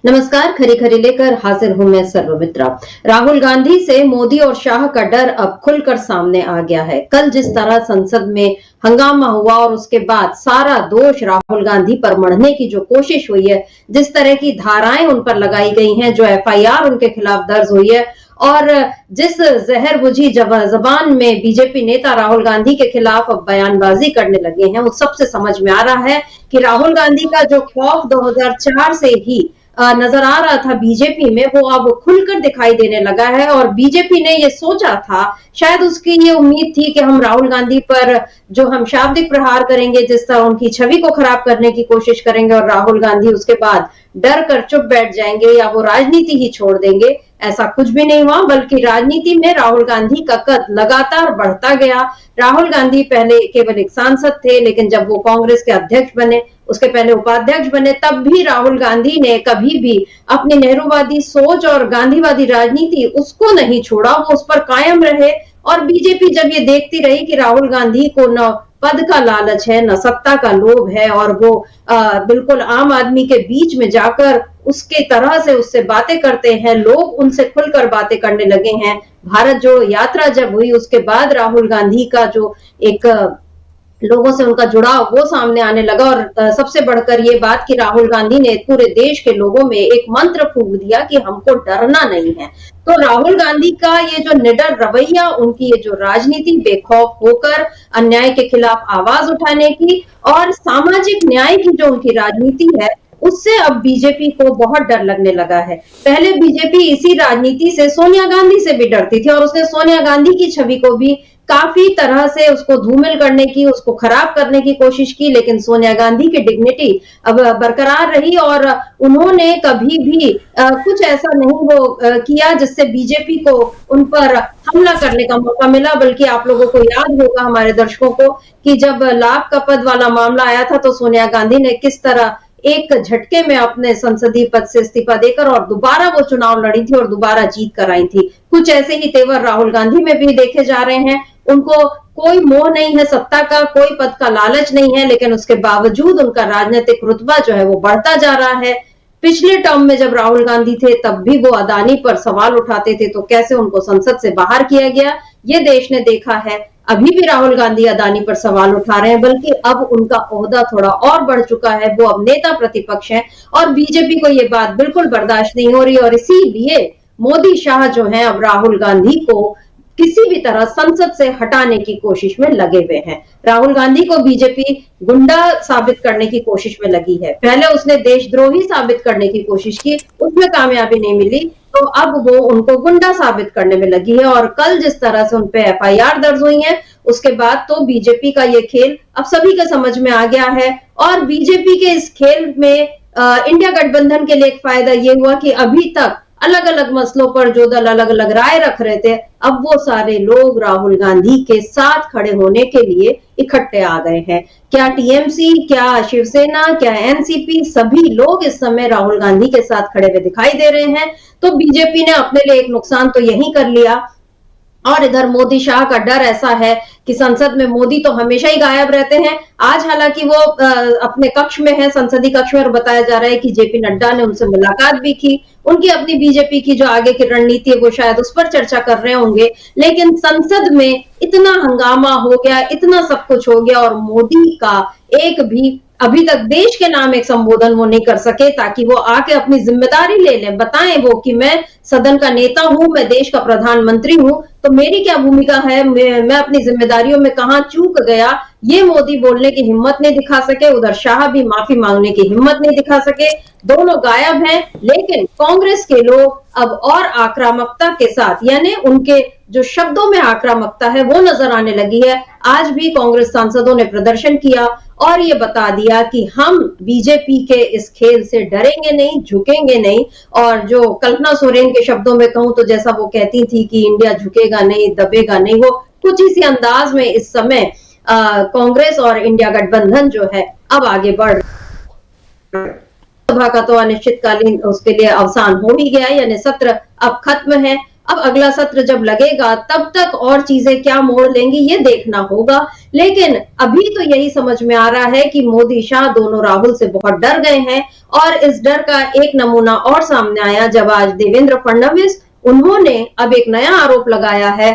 नमस्कार। खरी खरी लेकर हाजिर हूं मैं सर्वमित्रा। राहुल गांधी से मोदी और शाह का डर अब खुलकर सामने आ गया है। कल जिस तरह संसद में हंगामा हुआ और उसके बाद सारा दोष राहुल गांधी पर मढ़ने की जो कोशिश हुई है, जिस तरह की धाराएं उन पर लगाई गई हैं, जो एफआईआर उनके खिलाफ दर्ज हुई है और जिस जहर बुझी जबान में बीजेपी नेता राहुल गांधी के खिलाफ अब बयानबाजी करने लगे हैं, उस सबसे समझ में आ रहा है कि राहुल गांधी का जो खौफ 2004 से ही नजर आ रहा था बीजेपी में, वो अब खुलकर दिखाई देने लगा है। और बीजेपी ने ये सोचा था, शायद उसकी ये उम्मीद थी कि हम राहुल गांधी पर जो हम शाब्दिक प्रहार करेंगे, जिस तरह उनकी छवि को खराब करने की कोशिश करेंगे और राहुल गांधी उसके बाद डर कर चुप बैठ जाएंगे या वो राजनीति ही छोड़ देंगे। ऐसा कुछ भी नहीं हुआ, बल्कि राजनीति में राहुल गांधी का कद लगातार बढ़ता गया। राहुल गांधी पहले केवल एक सांसद थे, लेकिन जब वो कांग्रेस के अध्यक्ष बने, उसके पहले उपाध्यक्ष बने, तब भी राहुल गांधी ने कभी भी अपनी नेहरूवादी सोच और गांधीवादी राजनीति उसको नहीं छोड़ा, वो उस पर कायम रहे। और बीजेपी जब ये देखती रही कि राहुल गांधी को न पद का लालच है, न सत्ता का लोभ है, और वो बिल्कुल आम आदमी के बीच में जाकर उसके तरह से उससे बातें करते हैं, लोग उनसे खुलकर बातें करने लगे हैं। भारत जो यात्रा जब हुई, उसके बाद राहुल गांधी का जो एक लोगों से उनका जुड़ाव वो सामने आने लगा। और सबसे बढ़कर ये बात कि राहुल गांधी ने पूरे देश के लोगों में एक मंत्र फूंक दिया कि हमको डरना नहीं है। तो राहुल गांधी का ये जो निडर रवैया, उनकी ये जो राजनीति, बेखौफ होकर अन्याय के खिलाफ आवाज उठाने की और सामाजिक न्याय की जो उनकी राजनीति है, उससे अब बीजेपी को बहुत डर लगने लगा है। पहले बीजेपी इसी राजनीति से सोनिया गांधी से भी डरती थी और उसने सोनिया गांधी की छवि को भी काफी तरह से उसको धूमिल करने की, उसको खराब करने की कोशिश की, लेकिन सोनिया गांधी की डिग्निटी अब बरकरार रही और उन्होंने कभी भी कुछ ऐसा नहीं वो किया जिससे बीजेपी को उन पर हमला करने का मौका मिला। बल्कि आप लोगों को याद होगा, हमारे दर्शकों को, कि जब लाभ का पद वाला मामला आया था तो सोनिया गांधी ने किस तरह एक झटके में अपने संसदीय पद से इस्तीफा देकर और दोबारा वो चुनाव लड़ी थी और दोबारा जीत कर आई थी। कुछ ऐसे ही तेवर राहुल गांधी में भी देखे जा रहे हैं। उनको कोई मोह नहीं है सत्ता का, कोई पद का लालच नहीं है, लेकिन उसके बावजूद उनका राजनीतिक रुतबा जो है वो बढ़ता जा रहा है। पिछले टर्म में जब राहुल गांधी थे, तब भी वो अदानी पर सवाल उठाते थे, तो कैसे उनको संसद से बाहर किया गया, ये देश ने देखा है। अभी भी राहुल गांधी अदानी पर सवाल उठा रहे हैं, बल्कि अब उनका ओहदा थोड़ा और बढ़ चुका है, वो अब नेता प्रतिपक्ष हैं और बीजेपी को ये बात बिल्कुल बर्दाश्त नहीं हो रही। और इसीलिए मोदी शाह जो हैं, अब राहुल गांधी को किसी भी तरह संसद से हटाने की कोशिश में लगे हुए हैं। राहुल गांधी को बीजेपी गुंडा साबित करने की कोशिश में लगी है। पहले उसने देशद्रोही साबित करने की कोशिश की, उसमें कामयाबी नहीं मिली, तो अब वो उनको गुंडा साबित करने में लगी है। और कल जिस तरह से उनपे एफआईआर दर्ज हुई है, उसके बाद तो बीजेपी का ये खेल अब सभी के समझ में आ गया है। और बीजेपी के इस खेल में इंडिया गठबंधन के लिए एक फायदा ये हुआ कि अभी तक अलग अलग मसलों पर जो दल अलग अलग राय रख रहे थे, अब वो सारे लोग राहुल गांधी के साथ खड़े होने के लिए इकट्ठे आ गए हैं। क्या टीएमसी, क्या शिवसेना, क्या एनसीपी, सभी लोग इस समय राहुल गांधी के साथ खड़े हुए दिखाई दे रहे हैं। तो बीजेपी ने अपने लिए एक नुकसान तो यही कर लिया। और इधर मोदी शाह का डर ऐसा है कि संसद में मोदी तो हमेशा ही गायब रहते हैं। आज हालांकि वो अपने कक्ष में है, संसदीय कक्ष में, और बताया जा रहा है कि जेपी नड्डा ने उनसे मुलाकात भी की। उनकी अपनी बीजेपी की जो आगे की रणनीति है वो शायद उस पर चर्चा कर रहे होंगे। लेकिन संसद में इतना हंगामा हो गया, इतना सब कुछ हो गया और मोदी का एक भी अभी तक देश के नाम एक संबोधन वो नहीं कर सके, ताकि वो आके अपनी जिम्मेदारी ले लें, बताएं वो कि मैं सदन का नेता हूं, मैं देश का प्रधानमंत्री हूं, तो मेरी क्या भूमिका है, मैं अपनी जिम्मेदारियों में कहां चूक गया, ये मोदी बोलने की हिम्मत नहीं दिखा सके। उधर शाह भी माफी मांगने की हिम्मत नहीं दिखा सके। दोनों गायब हैं। लेकिन कांग्रेस के लोग अब और आक्रामकता के साथ, यानी उनके जो शब्दों में आक्रामकता है वो नजर आने लगी है। आज भी कांग्रेस सांसदों ने प्रदर्शन किया और ये बता दिया कि हम बीजेपी के इस खेल से डरेंगे नहीं, झुकेंगे नहीं। और जो कल्पना सोरेन के शब्दों में कहूं तो जैसा वो कहती थी कि इंडिया झुकेगा नहीं, दबेगा नहीं, वो कुछ इसी अंदाज में इस समय कांग्रेस और इंडिया गठबंधन जो है अब आगे बढ़ सभा का तो अनिश्चितकालीन उसके लिए अवसान हो ही गया, यानी सत्र अब खत्म है। अब अगला सत्र जब लगेगा तब तक और चीजें क्या मोड़ लेंगी ये देखना होगा। लेकिन अभी तो यही समझ में आ रहा है कि मोदी शाह दोनों राहुल से बहुत डर गए हैं और इस डर का एक नमूना और सामने आया जब आज देवेंद्र फडणवीस उन्होंने अब एक नया आरोप लगाया है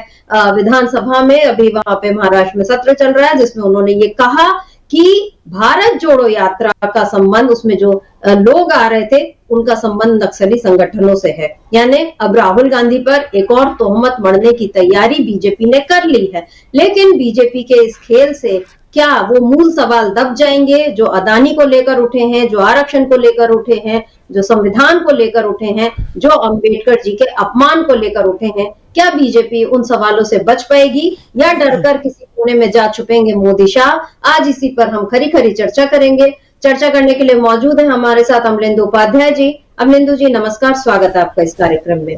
विधानसभा में। अभी वहां पे महाराष्ट्र में सत्र चल रहा है जिसमें उन्होंने ये कहा कि भारत जोड़ो यात्रा का संबंध, उसमें जो लोग आ रहे थे उनका संबंध नक्सली संगठनों से है। यानी अब राहुल गांधी पर एक और तोहमत मढ़ने की तैयारी बीजेपी ने कर ली है। लेकिन बीजेपी के इस खेल से क्या वो मूल सवाल दब जाएंगे जो अदानी को लेकर उठे हैं, जो आरक्षण को लेकर उठे हैं, जो संविधान को लेकर उठे हैं, जो अंबेडकर जी के अपमान को लेकर उठे हैं? क्या बीजेपी उन सवालों से बच पाएगी या डरकर किसी कोने में जा छुपेंगे मोदी शाह? आज इसी पर हम खरी खरी चर्चा करेंगे। चर्चा करने के लिए मौजूद है हमारे साथ अमलेंदु उपाध्याय जी। अमलेंदु जी नमस्कार, स्वागत है आपका इस कार्यक्रम में।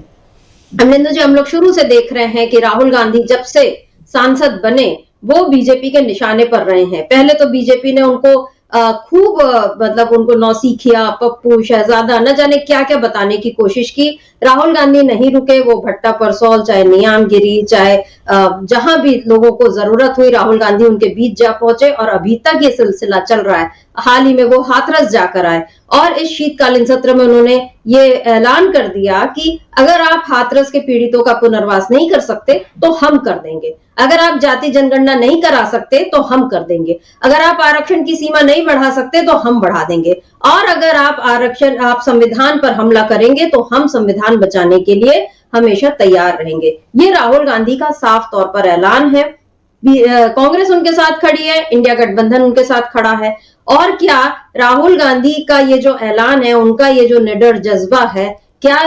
अमलेंदु जी, हम लोग शुरू से देख रहे हैं कि राहुल गांधी जब से सांसद बने वो बीजेपी के निशाने पर रहे हैं। पहले तो बीजेपी ने उनको खूब मतलब उनको नौसिखिया, पप्पू, शहजादा, न जाने क्या क्या बताने की कोशिश की। राहुल गांधी नहीं रुके, वो भट्टा परसौल, चाहे नियामगिरी, चाहे जहां भी लोगों को जरूरत हुई राहुल गांधी उनके बीच जा पहुंचे और अभी तक ये सिलसिला चल रहा है। हाल ही में वो हाथरस जाकर आए और इस शीतकालीन सत्र में उन्होंने ये ऐलान कर दिया कि अगर आप हाथरस के पीड़ितों का पुनर्वास नहीं कर सकते तो हम कर देंगे, अगर आप जाति जनगणना नहीं करा सकते तो हम कर देंगे, अगर आप आरक्षण की सीमा नहीं बढ़ा सकते तो हम बढ़ा देंगे, और अगर आप संविधान पर हमला करेंगे तो हम संविधान बचाने के लिए हमेशा तैयार रहेंगे। ये राहुल गांधी का साफ तौर पर ऐलान है। कांग्रेस उनके साथ खड़ी है, इंडिया गठबंधन उनके साथ खड़ा है। और क्या राहुल गांधी का ये जो ऐलान है, उनका ये जो निडर जज्बा है, क्या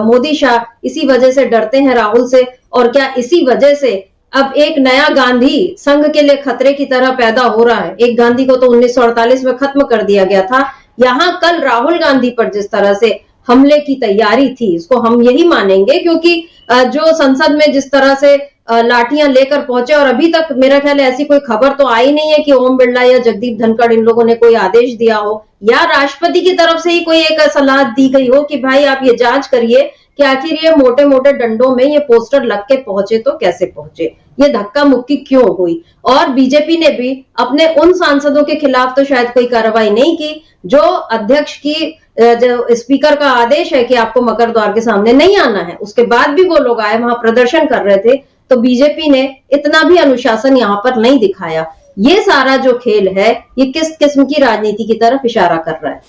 मोदी शाह इसी वजह से डरते हैं राहुल से? और क्या इसी वजह से अब एक नया गांधी संघ के लिए खतरे की तरह पैदा हो रहा है? एक गांधी को तो 1948 में खत्म कर दिया गया था। यहाँ कल राहुल गांधी पर जिस तरह से हमले की तैयारी थी, इसको हम यही मानेंगे, क्योंकि जो संसद में जिस तरह से लाठियां लेकर पहुंचे, और अभी तक मेरा ख्याल है ऐसी कोई खबर तो आई नहीं है कि ओम बिरला या जगदीप धनखड़ इन लोगों ने कोई आदेश दिया हो या राष्ट्रपति की तरफ से ही कोई एक सलाह दी गई हो कि भाई आप ये जांच करिए कि आखिर ये मोटे मोटे डंडों में ये पोस्टर लग के पहुंचे तो कैसे पहुंचे, ये धक्का मुक्की क्यों हुई। और बीजेपी ने भी अपने उन सांसदों के खिलाफ तो शायद कोई कार्रवाई नहीं की जो अध्यक्ष की जो स्पीकर का आदेश है कि आपको मकर द्वार के सामने नहीं आना है, उसके बाद भी वो लोग आए, वहां प्रदर्शन कर रहे थे। तो बीजेपी ने इतना भी अनुशासन यहाँ पर नहीं दिखाया। ये सारा जो खेल है ये किस किस्म की राजनीति की तरफ इशारा कर रहा है?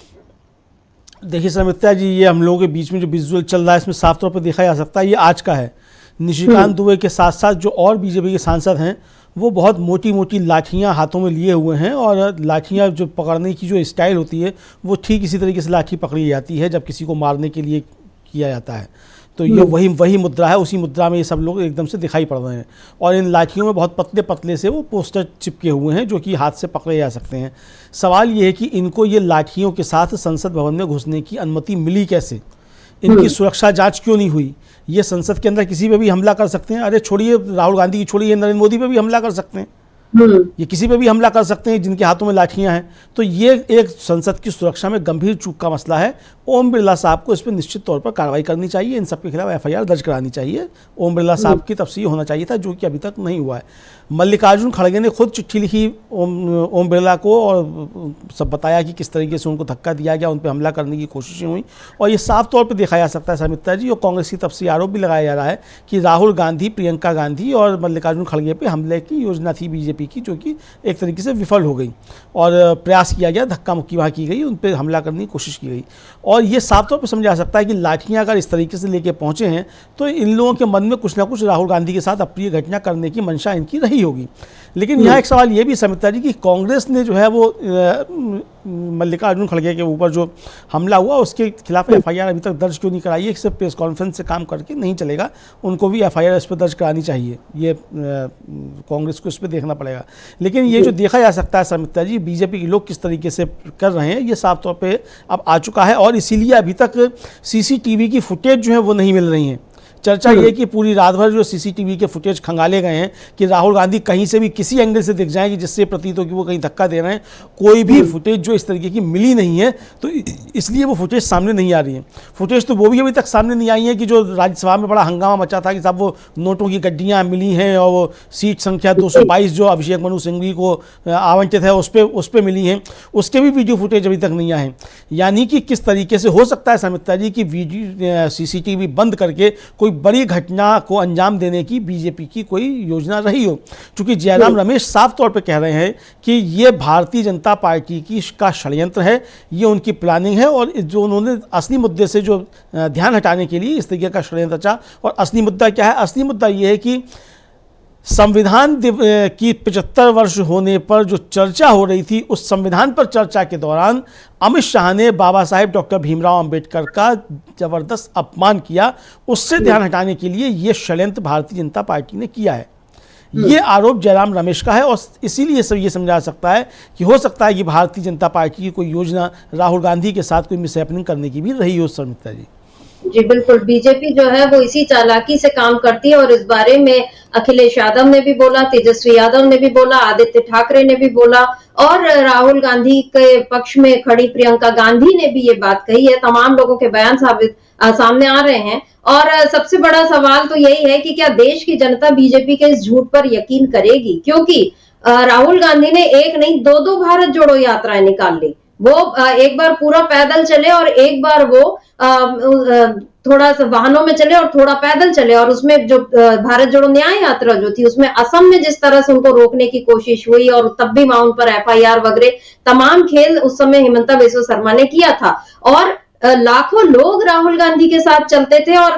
देखिए समिता जी, ये हम लोगों के बीच में जो विजुअल चल रहा है इसमें साफ तौर पर देखा जा सकता है ये आज का है। निशिकांत दुबे के साथ साथ जो और बीजेपी के सांसद हैं वो बहुत मोटी मोटी लाठियां हाथों में लिए हुए हैं, और लाठियां जो पकड़ने की जो स्टाइल होती है वो ठीक इसी तरीके से लाठी पकड़ी जाती है जब किसी को मारने के लिए किया जाता है। तो ये वही मुद्रा है, उसी मुद्रा में ये सब लोग एकदम से दिखाई पड़ रहे हैं। और इन लाठियों में बहुत पतले पतले से वो पोस्टर चिपके हुए हैं जो कि हाथ से पकड़े जा सकते हैं। सवाल ये है कि इनको ये लाठियों के साथ संसद भवन में घुसने की अनुमति मिली कैसे? इनकी सुरक्षा जांच क्यों नहीं हुई? ये संसद के अंदर किसी पे भी हमला कर सकते हैं। अरे छोड़िए राहुल गांधी की, छोड़िए नरेंद्र मोदी पे भी हमला कर सकते हैं, ये किसी पे भी हमला कर सकते हैं जिनके हाथों में लाठियां हैं। तो ये एक संसद की सुरक्षा में गंभीर चूक का मसला है। ओम बिरला साहब को इस पर निश्चित तौर पर कार्रवाई करनी चाहिए, इन सब के खिलाफ एफआईआर दर्ज करानी चाहिए। ओम बिरला साहब की तफसीर होना चाहिए था, जो कि अभी तक नहीं हुआ है। मल्लिकार्जुन खड़गे ने खुद चिट्ठी लिखी ओम बिरला को और सब बताया कि किस तरीके से उनको धक्का दिया गया, उन पर हमला करने की कोशिशें हुई। और ये साफ तौर पर देखा जा सकता है समिता जी, और कांग्रेस की तरफ से आरोप भी लगाया जा रहा है कि राहुल गांधी, प्रियंका गांधी और मल्लिकार्जुन खड़गे पर हमले की योजना थी बीजेपी की, जो कि एक तरीके से विफल हो गई और प्रयास किया गया, धक्का मुक्की वहाँ की गई, उन पर हमला करने की कोशिश की गई। और ये साफ तौर पर समझा जा सकता है कि लाठियाँ अगर इस तरीके से लेके पहुँचे हैं तो इन लोगों के मन में कुछ ना कुछ राहुल गांधी के साथ अप्रिय घटना करने की मंशा इनकी रही होगी। लेकिन यहाँ एक सवाल ये भी समिता जी कि कांग्रेस ने जो है वो मल्लिकार्जुन खड़गे के ऊपर जो हमला हुआ उसके खिलाफ एफआईआर अभी तक दर्ज क्यों नहीं कराई है? सिर्फ प्रेस कॉन्फ्रेंस से काम करके नहीं चलेगा, उनको भी एफआईआर इस पर दर्ज करानी चाहिए। ये कांग्रेस को इस पर देखना पड़ेगा। लेकिन ये जो देखा जा सकता है समिता जी, बीजेपी के लोग किस तरीके से कर रहे हैं ये साफ तौर पर अब आ चुका है, और इसीलिए अभी तक सीसीटीवी की फुटेज जो है वो नहीं मिल रही हैं। चर्चा ये है कि पूरी रात भर जो सीसीटीवी के फुटेज खंगाले गए हैं कि राहुल गांधी कहीं से भी किसी एंगल से दिख जाए कि जिससे प्रतीत हो कि वो कहीं धक्का दे रहे हैं, कोई भी फुटेज जो इस तरीके की मिली नहीं है, तो इसलिए वो फुटेज सामने नहीं आ रही है। फुटेज तो वो भी अभी तक सामने नहीं आई है कि जो राज्यसभा में बड़ा हंगामा मचा था कि साहब वो नोटों की गड्डियाँ मिली हैं और वो सीट संख्या 222 जो अभिषेक मनु सिंघवी को आवंटित है उस पर मिली हैं, उसके भी वीडियो फुटेज अभी तक नहीं आए हैं। यानी कि किस तरीके से हो सकता है समिता जी की वीडियो सीसीटीवी बंद करके कोई बड़ी घटना को अंजाम देने की बीजेपी की कोई योजना रही हो, क्योंकि जयराम रमेश साफ तौर पे कह रहे हैं कि ये भारतीय जनता पार्टी की का षड्यंत्र है, ये उनकी प्लानिंग है और जो उन्होंने असली मुद्दे से जो ध्यान हटाने के लिए इस तरीके का षड्यंत्र रचा। और असली मुद्दा क्या है? असली मुद्दा ये है कि संविधान की 75 वर्ष होने पर जो चर्चा हो रही थी, उस संविधान पर चर्चा के दौरान अमित शाह ने बाबा साहेब डॉक्टर भीमराव अंबेडकर का जबरदस्त अपमान किया। उससे ध्यान हटाने के लिए ये षड्यंत्र भारतीय जनता पार्टी ने किया है। ये आरोप जयराम रमेश का है और इसीलिए सब ये समझा सकता है कि हो सकता है कि भारतीय जनता पार्टी की कोई योजना राहुल गांधी के साथ कोई मिसहैपनिंग करने की भी रही हो। शर्मिष्ठा जी जी बिल्कुल, बीजेपी जो है वो इसी चालाकी से काम करती है और इस बारे में अखिलेश यादव ने भी बोला, तेजस्वी यादव ने भी बोला, आदित्य ठाकरे ने भी बोला और राहुल गांधी के पक्ष में खड़ी प्रियंका गांधी ने भी ये बात कही है। तमाम लोगों के बयान सामने आ रहे हैं और सबसे बड़ा सवाल तो यही है कि क्या देश की जनता बीजेपी के इस झूठ पर यकीन करेगी, क्योंकि राहुल गांधी ने एक नहीं दो भारत जोड़ो यात्राएं निकाल ली। वो एक बार पूरा पैदल चले और एक बार वो थोड़ा सा वाहनों में चले और थोड़ा पैदल चले और उसमें जो भारत जोड़ो न्याय यात्रा जो थी उसमें असम में जिस तरह से उनको रोकने की कोशिश हुई और तब भी वहां उन पर FIR वगैरह तमाम खेल उस समय हिमंता बिस्वा शर्मा ने किया था और लाखों लोग राहुल गांधी के साथ चलते थे और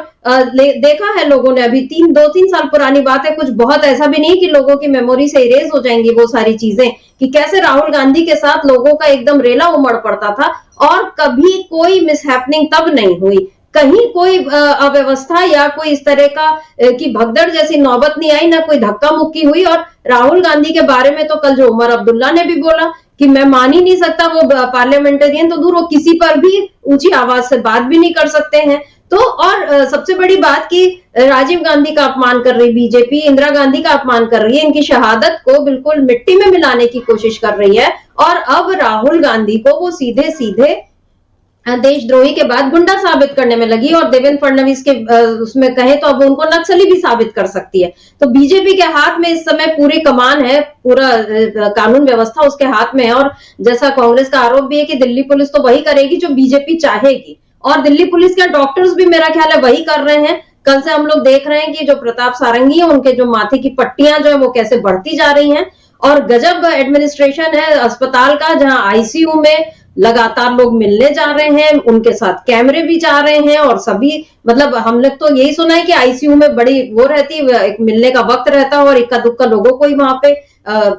देखा है लोगों ने। अभी 2-3 साल पुरानी बात है, कुछ बहुत ऐसा भी नहीं कि लोगों की मेमोरी से इरेज हो जाएंगी वो सारी चीजें कि कैसे राहुल गांधी के साथ लोगों का एकदम रेला उमड़ पड़ता था और कभी कोई मिसहैपनिंग तब नहीं हुई, कहीं कोई अव्यवस्था या कोई इस तरह का की भगदड़ जैसी नौबत नहीं आई, ना कोई धक्का मुक्की हुई। और राहुल गांधी के बारे में तो कल जो उमर अब्दुल्ला ने भी बोला कि मैं मान ही नहीं सकता, वो पार्लियामेंटेरियन तो दूर, वो किसी पर भी ऊंची आवाज से बात भी नहीं कर सकते हैं। तो और सबसे बड़ी बात कि राजीव गांधी का अपमान कर रही बीजेपी, इंदिरा गांधी का अपमान कर रही है, इनकी शहादत को बिल्कुल मिट्टी में मिलाने की कोशिश कर रही है और अब राहुल गांधी को वो सीधे सीधे देशद्रोही के बाद गुंडा साबित करने में लगी और देवेंद्र फडणवीस के उसमें कहे तो अब उनको नक्सली भी साबित कर सकती है। तो बीजेपी के हाथ में इस समय पूरी कमान है, पूरा कानून व्यवस्था उसके हाथ में है और जैसा कांग्रेस का आरोप भी है कि दिल्ली पुलिस तो वही करेगी जो बीजेपी चाहेगी और दिल्ली पुलिस के डॉक्टर्स भी मेरा ख्याल है वही कर रहे हैं। कल से हम लोग देख रहे हैं कि जो प्रताप सारंगी है उनके जो माथे की पट्टियां जो है वो कैसे बढ़ती जा रही हैं और गजब एडमिनिस्ट्रेशन है अस्पताल का, जहां ICU में लगातार लोग मिलने जा रहे हैं, उनके साथ कैमरे भी जा रहे हैं और सभी मतलब हम लोग तो यही सुना है कि ICU में बड़ी वो रहती है, एक मिलने का वक्त रहता है और इक्का दुक्का लोगों को ही वहां पे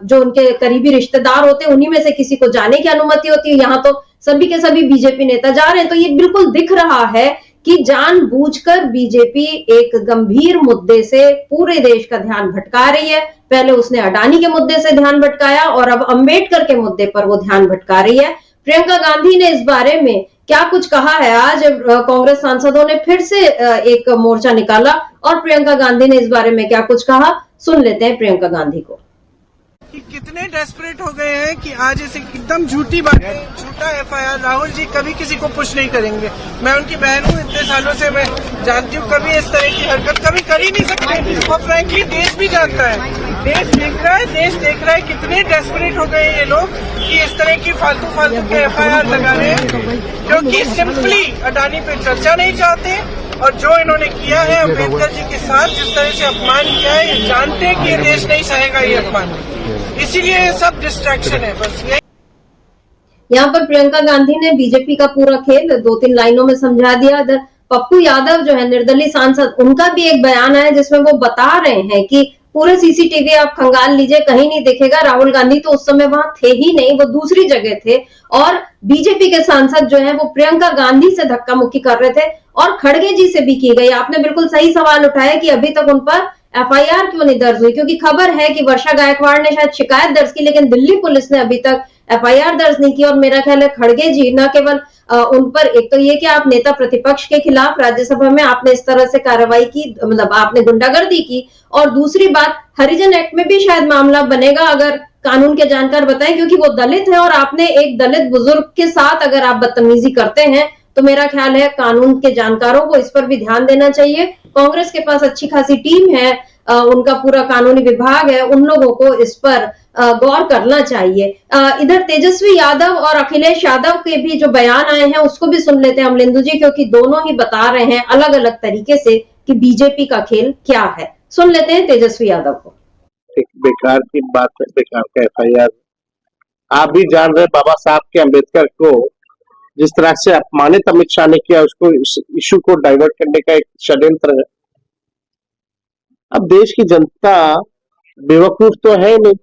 जो उनके करीबी रिश्तेदार होते हैं उन्हीं में से किसी को जाने की अनुमति होती है। यहाँ तो सभी के सभी बीजेपी नेता जा रहे हैं। तो ये बिल्कुल दिख रहा है कि जानबूझकर बीजेपी एक गंभीर मुद्दे से पूरे देश का ध्यान भटका रही है। पहले उसने अडानी के मुद्दे से ध्यान भटकाया और अब अंबेडकर के मुद्दे पर वो ध्यान भटका रही है। प्रियंका गांधी ने इस बारे में क्या कुछ कहा है? आज कांग्रेस सांसदों ने फिर से एक मोर्चा निकाला और प्रियंका गांधी ने इस बारे में क्या कुछ कहा, सुन लेते हैं प्रियंका गांधी को। कि कितने डेस्परेट हो गए हैं कि आज ऐसे एकदम झूठी बातें, झूठा FIR, राहुल जी कभी किसी को पुश नहीं करेंगे। मैं उनकी बहन हूँ, इतने सालों से मैं जानती हूँ, कभी इस तरह की हरकत कभी कर ही नहीं सकते और फ्रैंकली देश भी जानता है, देश देख रहा है कितने डेस्परेट हो गए ये लोग कि इस तरह की फालतू के FIR लगा रहे हैं क्योंकि सिंपली अडानी पे चर्चा नहीं चाहते और जो इन्होंने किया है अम्बेडकर जी के साथ जिस तरह से अपमान किया है, ये जानते हैं कि ये देश नहीं सहेगा ये अपमान, इसीलिए ये सब डिस्ट्रैक्शन है। बस ये यहाँ पर प्रियंका गांधी ने बीजेपी का पूरा खेल 2-3 लाइनों में समझा दिया। पप्पू यादव जो है निर्दलीय सांसद, उनका भी एक बयान है जिसमें वो बता रहे हैं कि पूरे CCTV आप खंगाल लीजिए, कहीं नहीं दिखेगा, राहुल गांधी तो उस समय वहां थे ही नहीं, वो दूसरी जगह थे और बीजेपी के सांसद जो है वो प्रियंका गांधी से धक्का मुक्की कर रहे थे और खड़गे जी से भी की गई। आपने बिल्कुल सही सवाल उठाया कि अभी तक उन पर FIR क्यों नहीं दर्ज हुई, क्योंकि खबर है कि वर्षा गायकवाड़ ने शायद शिकायत दर्ज की लेकिन दिल्ली पुलिस ने अभी तक एफआईआर दर्ज नहीं की। और मेरा ख्याल है खड़गे जी न केवल उन पर, एक तो ये कि आप नेता प्रतिपक्ष के खिलाफ राज्यसभा में आपने इस तरह से कार्रवाई की, मतलब आपने गुंडागर्दी की, और दूसरी बात हरिजन एक्ट में भी शायद मामला बनेगा अगर कानून के जानकार बताएं, क्योंकि वो दलित है और आपने एक दलित बुजुर्ग के साथ अगर आप बदतमीजी करते हैं तो मेरा ख्याल है कानून के जानकारों को इस पर भी ध्यान देना चाहिए। कांग्रेस के पास अच्छी खासी टीम है, उनका पूरा कानूनी विभाग है, उन लोगों को इस पर गौर करना चाहिए। इधर तेजस्वी यादव और अखिलेश यादव के भी जो बयान आए हैं उसको भी सुन लेते हैं अमलेंदु जी, क्योंकि दोनों ही बता रहे हैं अलग अलग तरीके से कि बीजेपी का खेल क्या है। सुन लेते हैं तेजस्वी यादव को। एक बेकार की बात है, बेकार का एफआईआर। आप भी जान रहे बाबा साहब के अम्बेडकर को जिस तरह से अपमानित अमित शाह ने किया, उसको इस इशू को डाइवर्ट करने का एक षड्यंत्र है। अब देश की जनता बेवकूफ तो है नहीं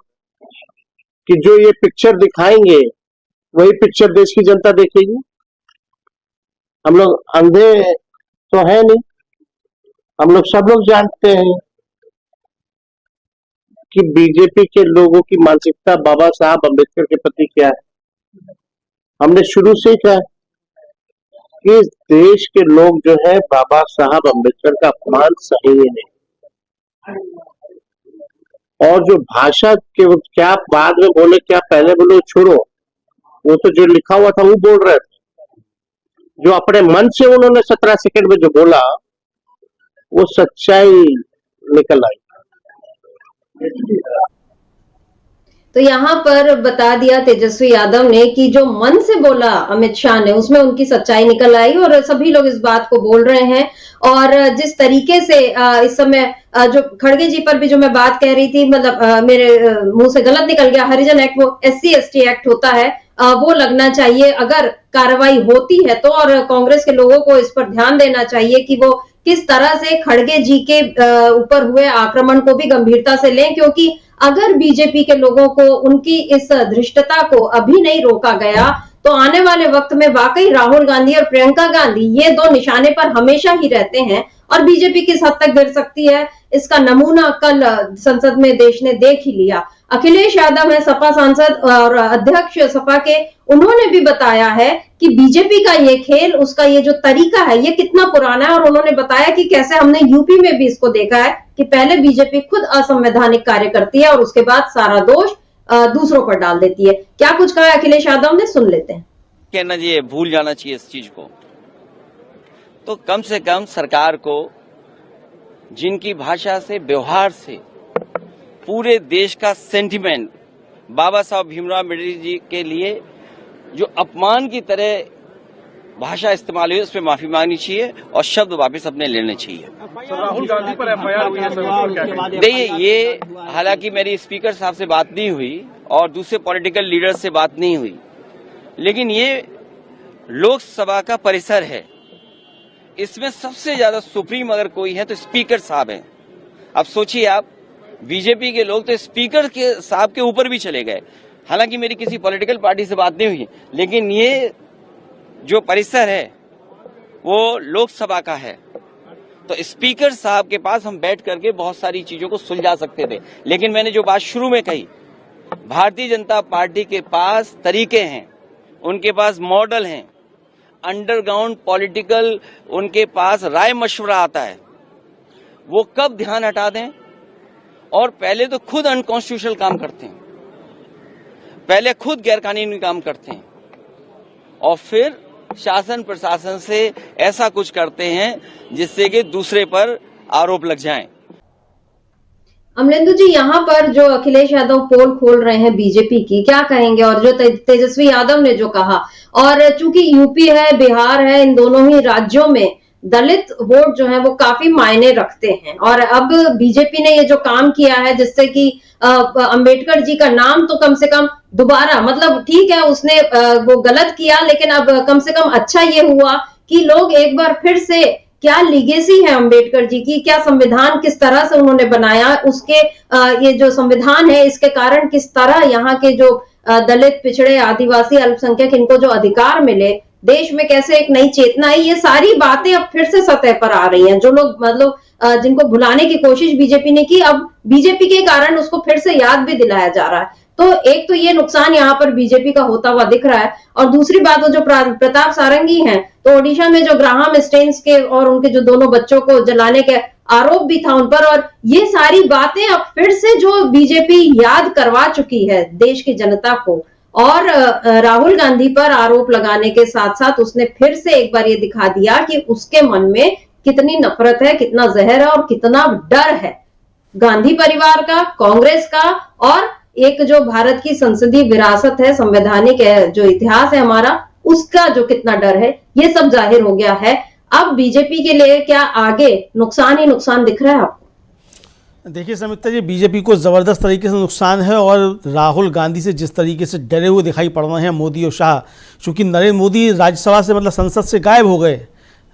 कि जो ये पिक्चर दिखाएंगे वही पिक्चर देश की जनता देखेगी। हम लोग अंधे तो है नहीं, हम लोग सब लोग जानते हैं कि बीजेपी के लोगों की मानसिकता बाबा साहब अम्बेडकर के प्रति क्या है। हमने शुरू से ही कहा कि देश के लोग जो है बाबा साहब अम्बेडकर का अपमान सहेंगे नहीं। और जो भाषा के क्या बाद में बोले क्या पहले बोले छोड़ो, वो तो जो लिखा हुआ था वो बोल रहे थे। जो अपने मन से उन्होंने 17 सेकंड में जो बोला वो सच्चाई निकल आई। तो यहाँ पर बता दिया तेजस्वी यादव ने कि जो मन से बोला अमित शाह ने उसमें उनकी सच्चाई निकल आई और सभी लोग इस बात को बोल रहे हैं। और जिस तरीके से इस समय जो खड़गे जी पर भी जो मैं बात कह रही थी, मतलब मेरे मुंह से गलत निकल गया, हरिजन एक्ट वो SC/ST एक्ट होता है, वो लगना चाहिए अगर कार्रवाई होती है तो। और कांग्रेस के लोगों को इस पर ध्यान देना चाहिए कि वो किस तरह से खड़गे जी के ऊपर हुए आक्रमण को भी गंभीरता से लें, क्योंकि अगर बीजेपी के लोगों को उनकी इस धृष्टता को अभी नहीं रोका गया तो आने वाले वक्त में वाकई राहुल गांधी और प्रियंका गांधी ये दो निशाने पर हमेशा ही रहते हैं और बीजेपी किस हद तक गिर सकती है इसका नमूना कल संसद में देश ने देख ही लिया। अखिलेश यादव है सपा सांसद और अध्यक्ष सपा के, उन्होंने भी बताया है कि बीजेपी का ये खेल, उसका ये जो तरीका है ये कितना पुराना है। और उन्होंने बताया कि कैसे हमने यूपी में भी इसको देखा है कि पहले बीजेपी खुद असंवैधानिक कार्य करती है और उसके बाद सारा दोष दूसरों पर डाल देती है। क्या कुछ कहा अखिलेश यादव ने, सुन लेते हैं। कहना ये भूल जाना चाहिए इस चीज को। तो कम से कम सरकार को जिनकी भाषा से, व्यवहार से पूरे देश का सेंटिमेंट बाबा साहब भीमराव अम्बेडकर जी के लिए जो अपमान की तरह भाषा इस्तेमाल हुई उस पर माफी मांगनी चाहिए और शब्द वापस अपने लेने चाहिए। राहुल गांधी पर एफआईआर हुई है। देखिए, ये हालांकि मेरी स्पीकर साहब से बात नहीं हुई और दूसरे पॉलिटिकल लीडर से बात नहीं हुई, लेकिन ये लोकसभा का परिसर है, इसमें सबसे ज्यादा सुप्रीम अगर कोई है तो स्पीकर साहब हैं। अब सोचिए आप, बीजेपी के लोग तो स्पीकर के साहब के ऊपर भी चले गए। हालांकि मेरी किसी पॉलिटिकल पार्टी से बात नहीं हुई, लेकिन ये जो परिसर है वो लोकसभा का है, तो स्पीकर साहब के पास हम बैठ करके बहुत सारी चीजों को सुलझा सकते थे। लेकिन मैंने जो बात शुरू में कही, भारतीय जनता पार्टी के पास तरीके हैं, उनके पास मॉडल हैं, अंडरग्राउंड पॉलिटिकल उनके पास राय मशवरा आता है। वो कब ध्यान हटा दें और पहले तो खुद अनकॉन्स्टिट्यूशनल काम करते हैं, पहले खुद गैरकानूनी काम करते हैं और फिर शासन प्रशासन से ऐसा कुछ करते हैं जिससे कि दूसरे पर आरोप लग जाएं। अमलेंदु जी, यहाँ पर जो अखिलेश यादव पोल खोल रहे हैं बीजेपी की, क्या कहेंगे? और जो तेजस्वी यादव ने जो कहा, और चूंकि यूपी है, बिहार है, इन दोनों ही राज्यों में दलित वोट जो है वो काफी मायने रखते हैं। और अब बीजेपी ने ये जो काम किया है जिससे कि अंबेडकर जी का नाम तो कम से कम दोबारा, मतलब ठीक है उसने वो गलत किया, लेकिन अब कम से कम अच्छा ये हुआ कि लोग एक बार फिर से क्या लीगेसी है अंबेडकर जी की, क्या संविधान किस तरह से उन्होंने बनाया, उसके ये जो संविधान है इसके कारण किस तरह यहाँ के जो दलित, पिछड़े, आदिवासी, अल्पसंख्यक, इनको जो अधिकार मिले, देश में कैसे एक नई चेतना आई, ये सारी बातें अब फिर से सतह पर आ रही हैं। जो लोग मतलब जिनको भुलाने की कोशिश बीजेपी ने की, अब बीजेपी के कारण उसको फिर से याद भी दिलाया जा रहा है। तो एक तो ये नुकसान यहाँ पर बीजेपी का होता हुआ दिख रहा है, और दूसरी बात वो जो प्रताप सारंगी हैं, तो ओडिशा में जो ग्राहम स्टेन्स के और उनके जो दोनों बच्चों को जलाने के आरोप भी था उन पर, और ये सारी बातें अब फिर से जो बीजेपी याद करवा चुकी है देश की जनता को, और राहुल गांधी पर आरोप लगाने के साथ साथ उसने फिर से एक बार ये दिखा दिया कि उसके मन में कितनी नफरत है, कितना जहर है और कितना डर है गांधी परिवार का, कांग्रेस का, और एक जो भारत की संसदीय विरासत है, संवैधानिक जो इतिहास है हमारा, उसका जो कितना डर है, ये सब जाहिर हो गया है। अब बीजेपी के लिए क्या आगे नुकसान ही नुकसान दिख रहा है आपको? देखिए समिता जी, बीजेपी को ज़बरदस्त तरीके से नुकसान है, और राहुल गांधी से जिस तरीके से डरे हुए दिखाई पड़ रहे हैं मोदी और शाह, चूंकि नरेंद्र मोदी राज्यसभा से मतलब संसद से गायब हो गए,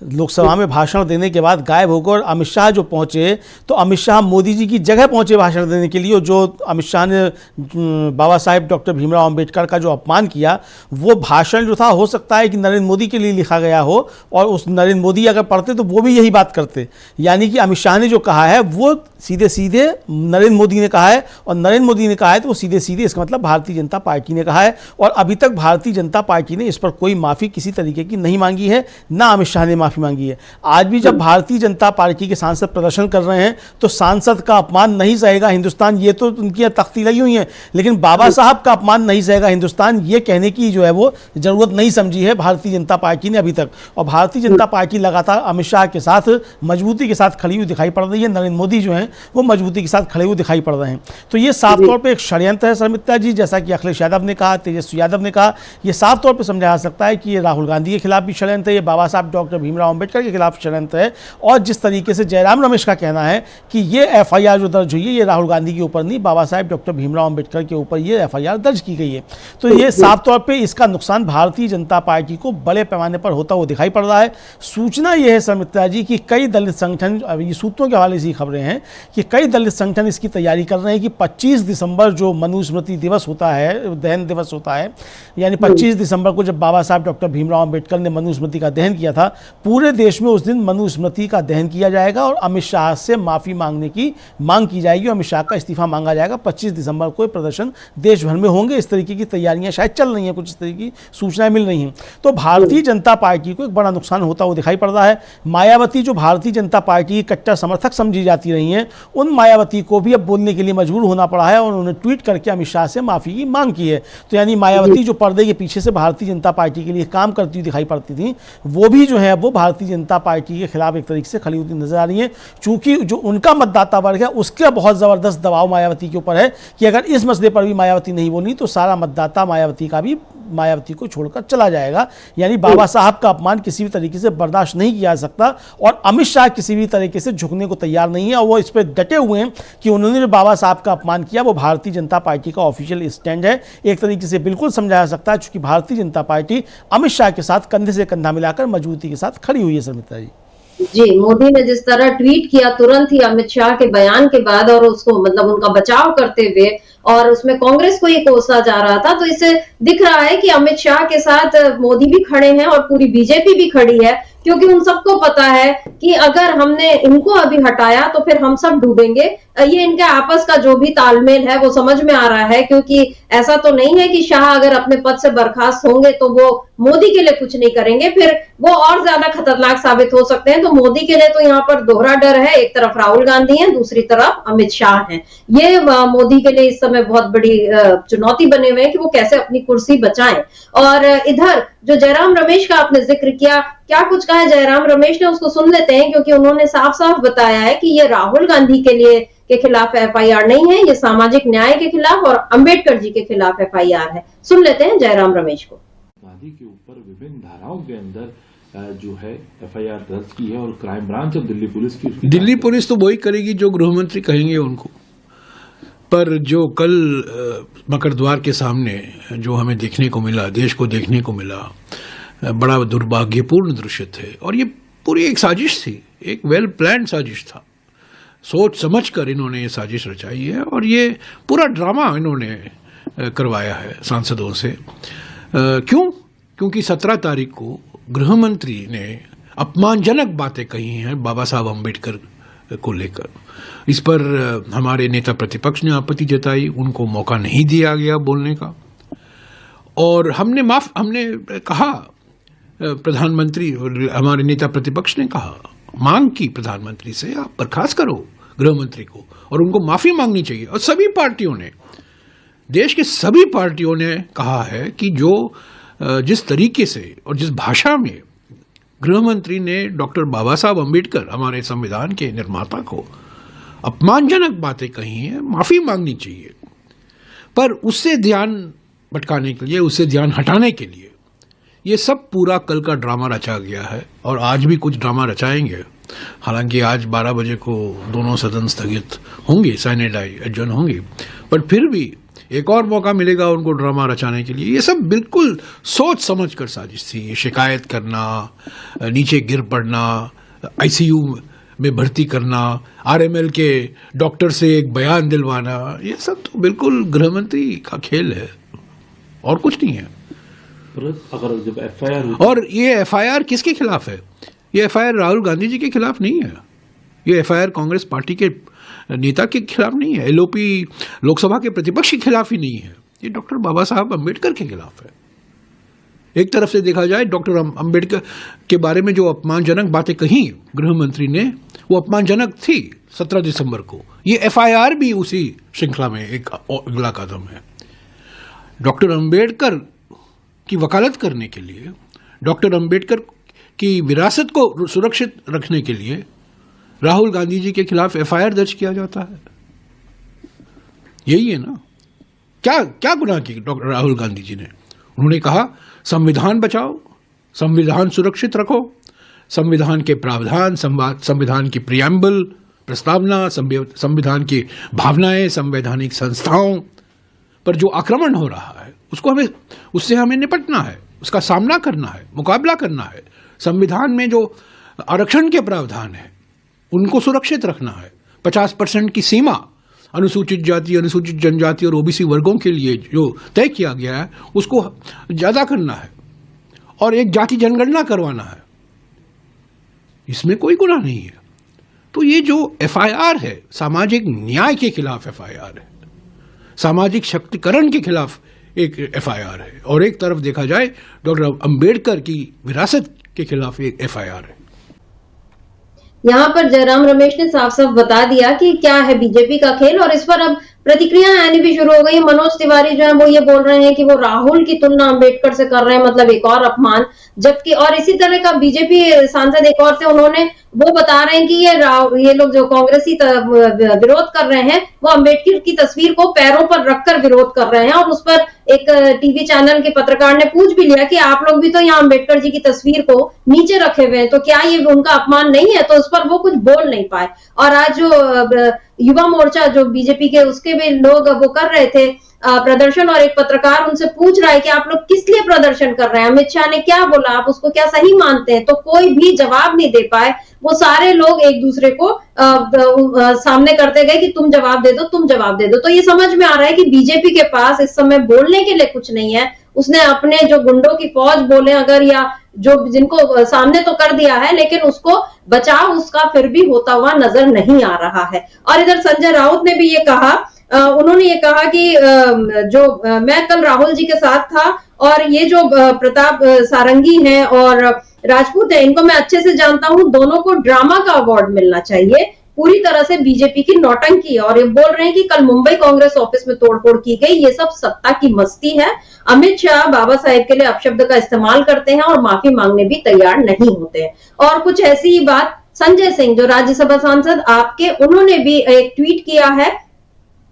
लोकसभा में भाषण देने के बाद गायब हो गए, और अमित शाह जो पहुंचे तो अमित शाह मोदी जी की जगह पहुंचे भाषण देने के लिए, और जो अमित शाह ने बाबा साहेब डॉक्टर भीमराव अंबेडकर का जो अपमान किया, वो भाषण जो था हो सकता है कि नरेंद्र मोदी के लिए लिखा गया हो, और उस नरेंद्र मोदी अगर पढ़ते तो वो भी यही बात करते। यानी कि अमित शाह ने जो कहा है वो सीधे सीधे नरेंद्र मोदी ने कहा है, और नरेंद्र मोदी ने कहा है तो वो सीधे सीधे, इसका मतलब भारतीय जनता पार्टी ने कहा है, और अभी तक भारतीय जनता पार्टी ने इस पर कोई माफ़ी किसी तरीके की नहीं मांगी है, ना अमित शाह ने माफ़ी मांगी है। आज भी जब भारतीय जनता पार्टी के सांसद प्रदर्शन कर रहे हैं तो सांसद का अपमान नहीं सहेगा हिंदुस्तान, ये तो उनकी तख्ती लगी हुई है, लेकिन बाबा साहब का अपमान नहीं सहेगा हिंदुस्तान, ये कहने की जो है वो जरूरत नहीं समझी है भारतीय जनता पार्टी ने अभी तक। और भारतीय जनता पार्टी लगातार अमित शाह के साथ मजबूती के साथ खड़ी हुई दिखाई पड़ रही है, नरेंद्र मोदी जो हैं वो मजबूती के साथ खड़े हुए दिखाई पड़ रहे हैं। तो ये साफ तौर पर एक षड्यंत्र है शर्मिष्ठा जी, जैसा कि अखिलेश यादव ने कहा, तेजस्वी यादव ने कहा, ये साफ तौर पर समझा जा सकता है कि ये राहुल गांधी के खिलाफ भी षड्यंत्र है, ये बाबा साहब डॉक्टर भीमराव अंबेडकर के खिलाफ षड्यंत्र है, और जिस तरीके से जयराम रमेश का कहना है कि ये एफआईआर जो दर्ज हुई है ये राहुल गांधी के ऊपर नहीं, बाबा साहेब डॉक्टर भीमराव अंबेडकर के ऊपर ये एफआईआर दर्ज की गई है। तो ये साफ तौर पे इसका नुकसान भारतीय जनता पार्टी को बड़े पैमाने पर होता हुआ दिखाई पड़ रहा है। सूचना ये है शर्मिष्ठा जी कि कई दलित संगठन, ये सूत्रों के हवाले से खबरें हैं कि कई दलित संगठन इसकी तैयारी कर रहे हैं कि 25 दिसंबर जो मनुस्मृति दिवस होता है, दहन दिवस होता है, यानी 25 दिसंबर को जब बाबा साहब डॉक्टर भीमराव अंबेडकर ने मनुस्मृति का दहन किया था, पूरे देश में उस दिन मनुस्मृति का दहन किया जाएगा और अमित शाह से माफ़ी मांगने की मांग की जाएगी, अमित शाह का इस्तीफा मांगा जाएगा। 25 दिसंबर को प्रदर्शन देश भर में होंगे, इस तरीके की तैयारियां शायद चल रही हैं, कुछ इस तरीके की सूचनाएं मिल रही हैं। तो भारतीय जनता पार्टी को एक बड़ा नुकसान होता हुआ दिखाई पड़ रहा है। मायावती जो भारतीय जनता पार्टी की कट्टर समर्थक समझी जाती रही हैं, उन मायावती को भी अब बोलने के लिए मजबूर होना पड़ा है, और उन्होंने ट्वीट करके अमित शाह से माफ़ी की मांग की है। तो यानी मायावती जो पर्दे के पीछे से भारतीय जनता पार्टी के लिए काम करती हुई दिखाई पड़ती थी, वो भी जो है वो भारतीय जनता पार्टी के खिलाफ एक तरीके से खड़ी होती नजर आ रही है, चूंकि जो उनका मतदाता वर्ग है उसका बहुत ज़बरदस्त दबाव मायावती के ऊपर है कि अगर इस मसले पर भी मायावती नहीं बोली तो सारा मतदाता मायावती का भी मायावती को छोड़कर चला जाएगा। यानी बाबा साहब का अपमान किसी भी तरीके से बर्दाश्त नहीं किया जा सकता, और अमित शाह किसी भी तरीके से झुकने को तैयार नहीं है, और वो इस पर डटे हुए हैं कि उन्होंने जो बाबा साहब का अपमान किया वो भारतीय जनता पार्टी का ऑफिशियल स्टैंड है। एक तरीके से बिल्कुल समझाया जा सकता है, चूंकि भारतीय जनता पार्टी अमित शाह के साथ कंधे से कंधा मिलाकर मजबूती के साथ खड़ी हुई है। शर्मिष्ठा जी, जी, मोदी ने जिस तरह ट्वीट किया तुरंत ही अमित शाह के बयान के बाद, और उसको मतलब उनका बचाव करते हुए, और उसमें कांग्रेस को ही कोसा जा रहा था, तो इससे दिख रहा है कि अमित शाह के साथ मोदी भी खड़े हैं और पूरी बीजेपी भी खड़ी है, क्योंकि उन सबको पता है कि अगर हमने इनको अभी हटाया तो फिर हम सब डूबेंगे। ये इनके आपस का जो भी तालमेल है वो समझ में आ रहा है, क्योंकि ऐसा तो नहीं है कि शाह अगर अपने पद से बर्खास्त होंगे तो वो मोदी के लिए कुछ नहीं करेंगे, फिर वो और ज्यादा खतरनाक साबित हो सकते हैं। तो मोदी के लिए तो यहाँ पर दोहरा डर है, एक तरफ राहुल गांधी है, दूसरी तरफ अमित शाह है। ये मोदी के लिए इस समय बहुत बड़ी चुनौती बने हुए हैं कि वो कैसे अपनी कुर्सी बचाएं। और इधर जो जयराम रमेश का आपने जिक्र किया, क्या कुछ कहा है जयराम रमेश ने, उसको सुन लेते हैं, क्योंकि उन्होंने साफ साफ बताया है कि ये राहुल गांधी के खिलाफ एफआईआर नहीं है, ये सामाजिक न्याय के खिलाफ और अंबेडकर जी के खिलाफ एफआईआर है। सुन लेते हैं जयराम रमेश को। गांधी के ऊपर विभिन्न धाराओं के अंदर जो है एफआईआर दर्ज की है, और क्राइम ब्रांच अब दिल्ली पुलिस तो वही करेगी जो गृह मंत्री कहेंगे उनको। पर जो कल मकरद्वार के सामने जो हमें देखने को मिला, देश को देखने को मिला, बड़ा दुर्भाग्यपूर्ण दृश्य थे, और ये पूरी एक साजिश थी, एक वेल प्लान्ड साजिश था। सोच समझकर इन्होंने ये साजिश रचाई है, और ये पूरा ड्रामा इन्होंने करवाया है सांसदों से। क्योंकि 17 तारीख को गृह मंत्री ने अपमानजनक बातें कही हैं बाबा साहब अम्बेडकर को लेकर। इस पर हमारे नेता प्रतिपक्ष ने आपत्ति जताई, उनको मौका नहीं दिया गया बोलने का। और हमने कहा, प्रधानमंत्री और हमारे नेता प्रतिपक्ष ने कहा, मांग की प्रधानमंत्री से, आप बर्खास्त करो गृह मंत्री को, और उनको माफी मांगनी चाहिए। और सभी पार्टियों ने, देश के सभी पार्टियों ने कहा है कि जो जिस तरीके से और जिस भाषा में गृह मंत्री ने डॉक्टर बाबा साहब अम्बेडकर, हमारे संविधान के निर्माता को अपमानजनक बातें कही हैं, माफी मांगनी चाहिए। पर उससे ध्यान भटकाने के लिए, उससे ध्यान हटाने के लिए ये सब पूरा कल का ड्रामा रचा गया है, और आज भी कुछ ड्रामा रचाएंगे। हालांकि आज 12 बजे को दोनों सदन स्थगित होंगे, साइनेड एडजर्न होंगे, पर फिर भी एक और मौका मिलेगा उनको ड्रामा रचाने के लिए। ये सब बिल्कुल सोच समझ कर साजिश थी। शिकायत करना, नीचे गिर पड़ना, आईसीयू में भर्ती करना, आरएमएल के डॉक्टर से एक बयान दिलवाना, ये सब तो बिल्कुल गृह मंत्री का खेल है और कुछ नहीं है। अगर जब एफआईआर, और ये एफआईआर किसके खिलाफ है? ये एफआईआर राहुल गांधी जी के खिलाफ नहीं है। ये एफआईआर कांग्रेस पार्टी के नेता के खिलाफ नहीं है, एलओपी लोकसभा के प्रतिपक्ष के खिलाफ ही नहीं है। ये डॉक्टर बाबा साहब अम्बेडकर के खिलाफ है। एक तरफ से देखा जाए, डॉक्टर अम्बेडकर के बारे में जो अपमानजनक बातें कही गृह मंत्री ने, वो अपमानजनक थी 17 दिसंबर को। ये एफआईआर भी उसी श्रृंखला में एक अगला कदम है। डॉक्टर अम्बेडकर की वकालत करने के लिए, डॉक्टर अम्बेडकर की विरासत को सुरक्षित रखने के लिए राहुल गांधी जी के खिलाफ एफआईआर दर्ज किया जाता है। यही है ना? क्या गुनाह किया डॉक्टर राहुल गांधी जी ने? उन्होंने कहा संविधान बचाओ, संविधान सुरक्षित रखो, संविधान के प्रावधान, संविधान की प्रियम्बल, प्रस्तावना, संविधान की भावनाएं, संवैधानिक संस्थाओं पर जो आक्रमण हो रहा है उससे हमें निपटना है, उसका सामना करना है, मुकाबला करना है। संविधान में जो आरक्षण के प्रावधान है उनको सुरक्षित रखना है। 50% की सीमा अनुसूचित जाति, अनुसूचित जनजाति और ओबीसी वर्गों के लिए जो तय किया गया है उसको ज्यादा करना है, और एक जाति जनगणना करवाना है। इसमें कोई गुनाह नहीं है। तो ये जो एफआईआर है, सामाजिक न्याय के खिलाफ एफआईआर है, सामाजिक शक्तिकरण के खिलाफ एक एफआईआर है, और एक तरफ देखा जाए डॉक्टर अंबेडकर की विरासत के खिलाफ एक एफआईआर है। यहाँ पर जयराम रमेश ने साफ साफ बता दिया कि क्या है बीजेपी का खेल, और इस पर अब प्रतिक्रियाएं आनी भी शुरू हो गई। मनोज तिवारी जो है वो ये बोल रहे हैं कि वो राहुल की तुलना अंबेडकर से कर रहे हैं, मतलब एक और अपमान। जबकि और इसी तरह का बीजेपी सांसद एक और थे, उन्होंने वो बता रहे हैं कि ये लोग जो कांग्रेसी विरोध कर रहे हैं वो अंबेडकर की तस्वीर को पैरों पर रखकर विरोध कर रहे हैं। और उस पर एक टीवी चैनल के पत्रकार ने पूछ भी लिया कि आप लोग भी तो यहाँ अंबेडकर जी की तस्वीर को नीचे रखे हुए हैं, तो क्या ये उनका अपमान नहीं है? तो उस पर वो कुछ बोल नहीं पाए। और आज जो युवा मोर्चा जो बीजेपी के, उसके भी लोग वो कर रहे थे प्रदर्शन, और एक पत्रकार उनसे पूछ रहा है कि आप लोग किस लिए प्रदर्शन कर रहे हैं, अमित शाह ने क्या बोला, आप उसको क्या सही मानते हैं? तो कोई भी जवाब नहीं दे पाए। वो सारे लोग एक दूसरे को सामने करते गए कि तुम जवाब दे दो, तुम जवाब दे दो। तो ये समझ में आ रहा है कि बीजेपी के पास इस समय बोलने के लिए कुछ नहीं है। उसने अपने जो गुंडों की फौज बोले अगर, या जो जिनको सामने तो कर दिया है, लेकिन उसको बचाव उसका फिर भी होता हुआ नजर नहीं आ रहा है। और इधर संजय राउत ने भी ये कहा, उन्होंने ये कहा कि मैं कल राहुल जी के साथ था, और ये जो प्रताप सारंगी हैं और राजपूत है, इनको मैं अच्छे से जानता हूं, दोनों को ड्रामा का अवार्ड मिलना चाहिए। पूरी तरह से बीजेपी की नौटंकी है। और ये बोल रहे हैं कि कल मुंबई कांग्रेस ऑफिस में तोड़फोड़ की गई, ये सब सत्ता की मस्ती है। अमित शाह बाबा साहेब के लिए अपशब्द का इस्तेमाल करते हैं और माफी मांगने भी तैयार नहीं होते हैं। और कुछ ऐसी ही बात संजय सिंह, जो राज्यसभा सांसद आपके, उन्होंने भी एक ट्वीट किया है।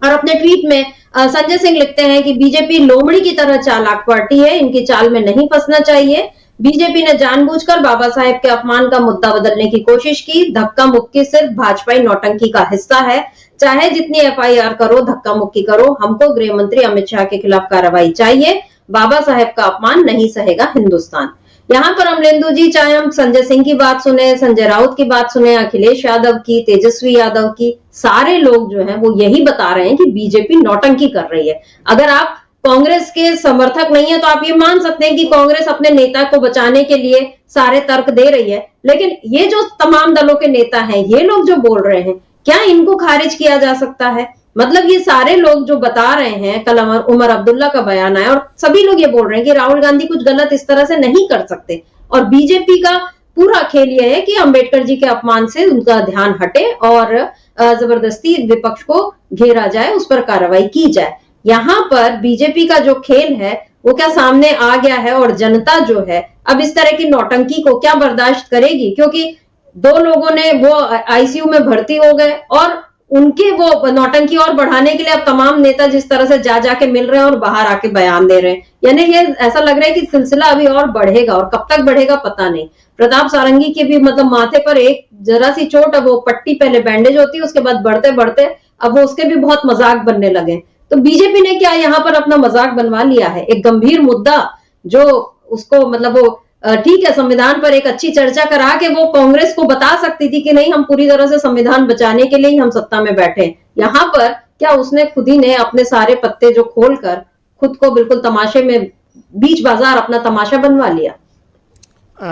और अपने ट्वीट में संजय सिंह लिखते हैं कि बीजेपी लोमड़ी की तरह चालाक पार्टी है, इनकी चाल में नहीं फंसना चाहिए। बीजेपी ने जानबूझकर बाबा साहेब के अपमान का मुद्दा बदलने की कोशिश की। धक्का मुक्की सिर्फ भाजपाई नौटंकी का हिस्सा है। चाहे जितनी एफआईआर करो, धक्का मुक्की करो, हमको गृह मंत्री अमित शाह के खिलाफ कार्रवाई चाहिए। बाबा साहेब का अपमान नहीं सहेगा हिंदुस्तान। यहाँ पर अमलेंदु जी, चाहे हम संजय सिंह की बात सुने, संजय राउत की बात सुने, अखिलेश यादव की, तेजस्वी यादव की, सारे लोग जो हैं वो यही बता रहे हैं कि बीजेपी नौटंकी कर रही है। अगर आप कांग्रेस के समर्थक नहीं है तो आप ये मान सकते हैं कि कांग्रेस अपने नेता को बचाने के लिए सारे तर्क दे रही है। लेकिन ये जो तमाम दलों के नेता हैं, ये लोग जो बोल रहे हैं, क्या इनको खारिज किया जा सकता है? मतलब ये सारे लोग जो बता रहे हैं, कल उमर अब्दुल्ला का बयान आया और सभी लोग ये बोल रहे हैं कि राहुल गांधी कुछ गलत इस तरह से नहीं कर सकते। और बीजेपी का पूरा खेल यह है कि अंबेडकर जी के अपमान से उनका ध्यान हटे और जबरदस्ती विपक्ष को घेरा जाए, उस पर कार्रवाई की जाए। यहाँ पर बीजेपी का जो खेल है वो क्या सामने आ गया है और जनता जो है अब इस तरह की नौटंकी को क्या बर्दाश्त करेगी? क्योंकि 2 लोगों ने वो आईसीयू में भर्ती हो गए और उनके वो नौटंकी और बढ़ाने के लिए अब तमाम नेता जिस तरह से जा जाके मिल रहे हैं और बाहर आके बयान दे रहे हैं, यानी ये ऐसा लग रहा है कि सिलसिला अभी और बढ़ेगा और कब तक बढ़ेगा पता नहीं। प्रताप सारंगी के भी मतलब माथे पर एक जरा सी चोट, अब वो पट्टी पहले बैंडेज होती है, उसके बाद बढ़ते बढ़ते अब वो उसके भी बहुत मजाक बनने लगे। तो बीजेपी ने क्या यहाँ पर अपना मजाक बनवा लिया है? एक गंभीर मुद्दा जो उसको मतलब वो ठीक है, संविधान पर एक अच्छी चर्चा करा के वो कांग्रेस को बता सकती थी कि नहीं, हम पूरी तरह से संविधान बचाने के लिए ही हम सत्ता में बैठे। यहाँ पर क्या उसने खुद ही ने अपने सारे पत्ते जो खोलकर खुद को बिल्कुल तमाशे में, बीच बाजार अपना तमाशा बनवा लिया।